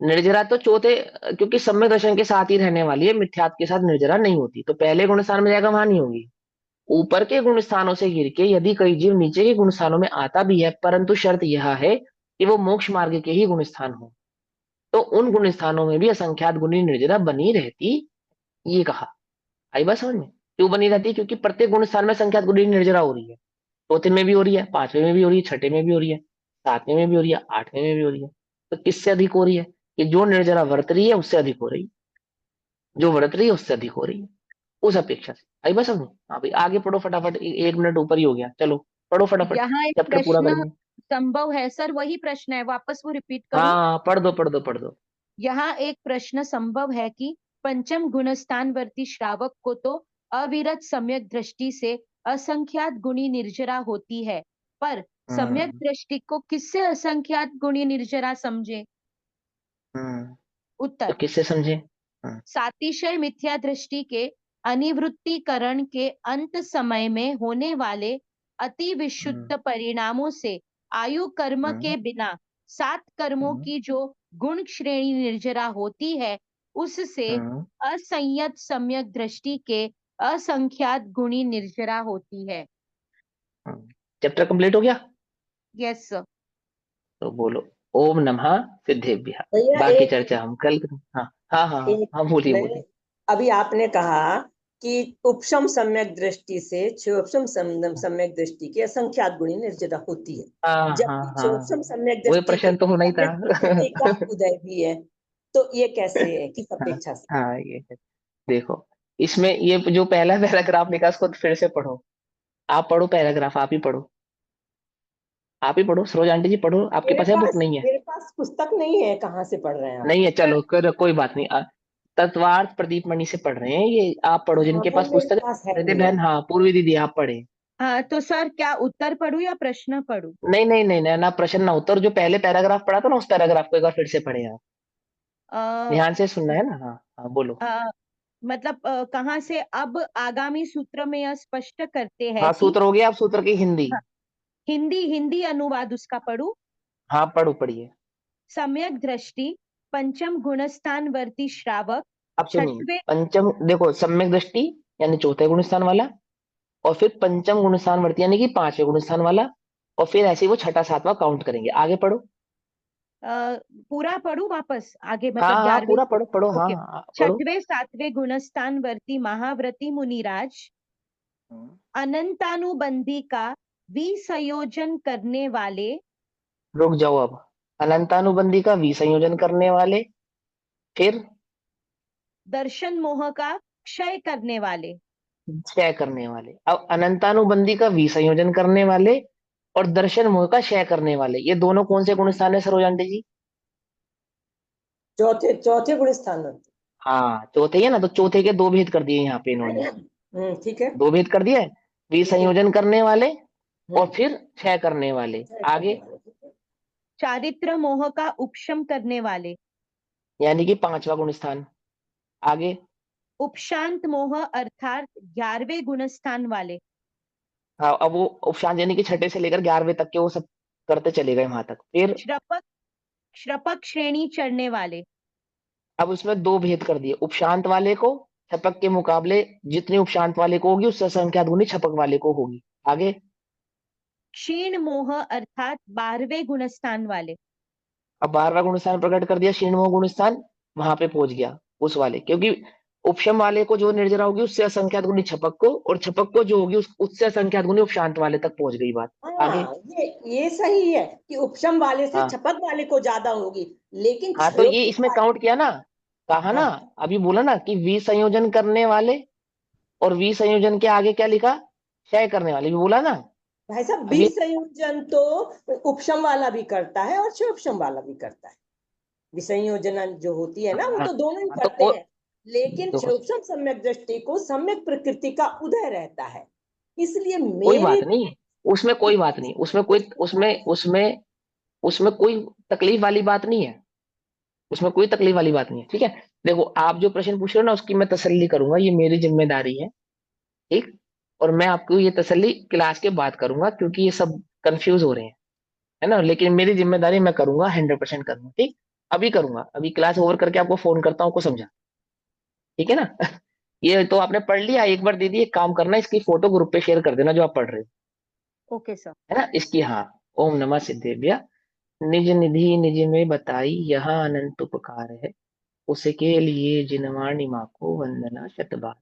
निर्जरा तो चौथे, क्योंकि सम्यक दर्शन के साथ ही रहने वाली है, मिथ्यात्व के साथ निर्जरा नहीं होती, तो पहले गुण स्थान में जाएगा वहां नहीं होगी। ऊपर के गुण स्थानों से गिर के यदि कोई जीव नीचे के गुण स्थानों में आता भी है, परंतु शर्त यह है कि वो मोक्ष मार्ग के ही गुण स्थान हो, तो उन गुण स्थानों में भी असंख्यात गुणी निर्जरा बनी रहती। ये कहा, आई बात समझ में? क्यों बनी रहती है? क्योंकि प्रत्येक गुण स्थान में संख्यात गुणी निर्जरा हो रही है। चौथे में भी हो रही है, पांचवें में भी हो रही है, छठे में भी हो रही है, सातवें में भी हो रही है, आठवें में भी हो रही है। तो किससे अधिक हो रही है? कि जो निर्जरा वर्त रही है उससे अधिक हो रही है, जो वर्त रही है उससे अधिक हो रही है, उस अपेक्षा से। आई बस समझ? हाँ भाई आगे पढ़ो फटाफट, एक मिनट ऊपर ही हो गया, चलो पढ़ो फटाफट, यहाँ एक चैप्टर पूरा प्रश्न करेंगे। संभव है सर, वही प्रश्न है, वापस वो रिपीट करूं? हाँ पढ़ दो पढ़ दो पढ़ दो। यहाँ एक प्रश्न संभव है कि पंचम गुणस्थानवर्ती श्रावक को तो अविरत सम्यक दृष्टि से असंख्यात गुणी निर्जरा होती है, पर सम्यक दृष्टि को किससे असंख्यात गुणी निर्जरा समझे? तो उत्तर, किससे समझे? सातिशय मिथ्या दृष्टि के अनिवृत्तीकरण के अंत समय में होने वाले अति विशुद्ध परिणामों से आयु कर्म के बिना 7 कर्मों की जो गुण श्रेणी निर्जरा होती है, उससे असंयत सम्यक दृष्टि के असंख्यात गुणी निर्जरा होती है। चैप्टर कंप्लीट हो गया? Yes sir. तो बोलो ओम नमः सिद्धेभ्यः। भैया बाकी एक चर्चा हम कल करें। हाँ हाँ हाँ हाँ, एक हाँ बोलिए मैंने बोलिए। अभी आपने कहा कि उपशम सम्यक दृष्टि से क्षोभम सम्यक दृष्टि की असंख्यात गुणी निर्जरा होती है, हाँ हाँ जबकि हाँ, क्षोभम सम्यक वही दृष्टि के प्रश्न तो होना ही था। सम्यक प्रकृति का उदय भी है, तो ये कैसे है, किस हाँ अपेक्षा से? हाँ, ये है। देखो इसमें ये जो पहला पैराग्राफ लिखा उसको फिर से पढ़ो। आप पढ़ो पैराग्राफ, आप ही पढ़ो, आप ही पढ़ो, सरोज आंटी जी पढ़ो, आपके पास है बुक? नहीं है? मेरे पास पुस्तक नहीं है, कहाँ से पढ़ रहे हैं आप? नहीं है, चलो कोई बात नहीं। तत्वार्थ प्रदीप मणि से पढ़ रहे हैं ये, आप पढ़ो हाँ जिनके वो पास मेरे पुस्तक पास है है। भैया। बहन हाँ, पूर्वी दीदी आप पढ़े। हाँ तो सर क्या उत्तर पढ़ूं या प्रश्न पढ़ूं? नहीं नहीं नहीं नहीं, ना प्रश्न ना उत्तर, जो पहले पैराग्राफ पढ़ा था ना उस पैराग्राफ को एक बार फिर से पढ़े आप, अ, ध्यान से सुनना है ना। हाँ हाँ बोलो। मतलब कहाँ से? अब आगामी सूत्र में यह स्पष्ट करते हैं हाँ कि सूत्र हो गया, आप सूत्र की हिंदी। हाँ, हिंदी अनुवाद उसका पढ़ूं। हाँ पढ़ो, पढ़िए। सम्यक दृष्टि पंचम गुणस्थानवर्ती श्रावक आप सुनिए, छठवें, पंचम देखो, सम्यक दृष्टि यानी चौथे गुण स्थान वाला, और फिर पंचम गुण स्थान वर्ती यानी कि पांचवें गुण स्थान वाला, और फिर ऐसे ही वो छठा सातवां काउंट करेंगे। आगे पढ़ो। पूरा पढ़ूं वापस आगे, हाँ मतलब हाँ 11वीं पूरा से? पढ़ो पढ़ो, हाँ ओके। हाँ पढ़ो। छठवें सातवें गुणस्थानवर्ती महाव्रती मुनिराज अनंतानुबंधी का विसंयोजन करने वाले, रुक जाओ अब। अनंतानुबंधी का विसंयोजन करने वाले, फिर दर्शन मोह का क्षय करने वाले, क्षय करने वाले। अब अनंतानुबंधी का विसंयोजन करने वाले और दर्शन मोह का क्षय करने वाले, ये दोनों कौन से गुण स्थान है सरोज आंटी जी? चौथे चौथे गुण स्थान। हाँ चौथे है ना, तो चौथे के दो भेद कर दिए यहाँ पे इन्होंने। ठीक है, दो भेद कर दिया है, ठीक है। विसंयोजन करने वाले और फिर क्षय करने वाले। आगे चारित्र मोह का उपशम करने वाले। यानी कि 5वां गुण स्थान। आगे उपशांत मोह अर्थात 11वें गुण स्थान वाले। हाँ, अब वो उपशांत यानी कि 6 से लेकर 11वें तक के वो सब करते चले गए वहां तक। फिर श्रपक श्रपक श्रेणी चढ़ने वाले। अब उसमें 2 भेद कर दिए। उपशांत वाले को छपक के मुकाबले जितनी उपशांत वाले को होगी उससे संख्या दुनी छपक वाले को होगी। आगे क्षीण मोह अर्थात 12वें गुण स्थान वाले। अब 12वां गुण स्थान प्रकट कर दिया, शीर्णमोह गुण स्थान वहां पे पहुंच गया उस वाले, क्योंकि उपशम वाले को जो निर्जरा होगी उससे असंख्यात गुनी छपक को, और छपक को जो होगी उससे असंख्यात गुनी उपशांत वाले तक पहुंच गई बात। आगे हाँ, ये सही है कि उपशम वाले से हाँ छपक वाले को ज्यादा होगी, लेकिन हाँ, तो ये इसमें वाले। काउंट किया ना, कहा ना, हाँ अभी बोला ना कि वी संयोजन करने वाले, और वी संयोजन के आगे क्या लिखा, क्षय करने वाले, भी बोला ना। भाई साहब, अभी विसंयोजन तो उपशम वाला भी करता है और क्षयोपशम वाला भी करता है। विसंयोजन जो होती है ना, वो हाँ तो दोनों ही हाँ, तो करते हैं, लेकिन देखो क्षयोपशम सम्यक दृष्टि को सम्यक प्रकृति का उदय रहता है, इसलिए कोई मेरे बात नहीं, उसमें कोई बात नहीं, उसमें कोई तकलीफ वाली बात नहीं है, उसमें कोई तकलीफ वाली बात नहीं है। ठीक है, देखो आप जो प्रश्न पूछ रहे हो ना उसकी मैं तसल्ली करूंगा, ये मेरी जिम्मेदारी है। ठीक, और मैं आपको ये तसल्ली क्लास के बाद करूंगा, क्योंकि ये सब कंफ्यूज हो रहे हैं, है ना। लेकिन मेरी जिम्मेदारी मैं करूंगा, 100% करूंगा। ठीक, अभी करूंगा, अभी क्लास ओवर करके आपको फोन करता हूँ, को समझा। ठीक है ना। ये तो आपने पढ़ लिया, एक बार दीदी, एक काम करना, इसकी फोटो ग्रुप पे शेयर कर देना जो आप पढ़ रहे हो, ओके सर। है ना, इसकी। हाँ, ओम नमः सिद्धेभ्य। निज निधि निज में बताई, यहाँ अनंत उपकार है, उसके लिए जिनवाणी माँ को वंदना शतबार।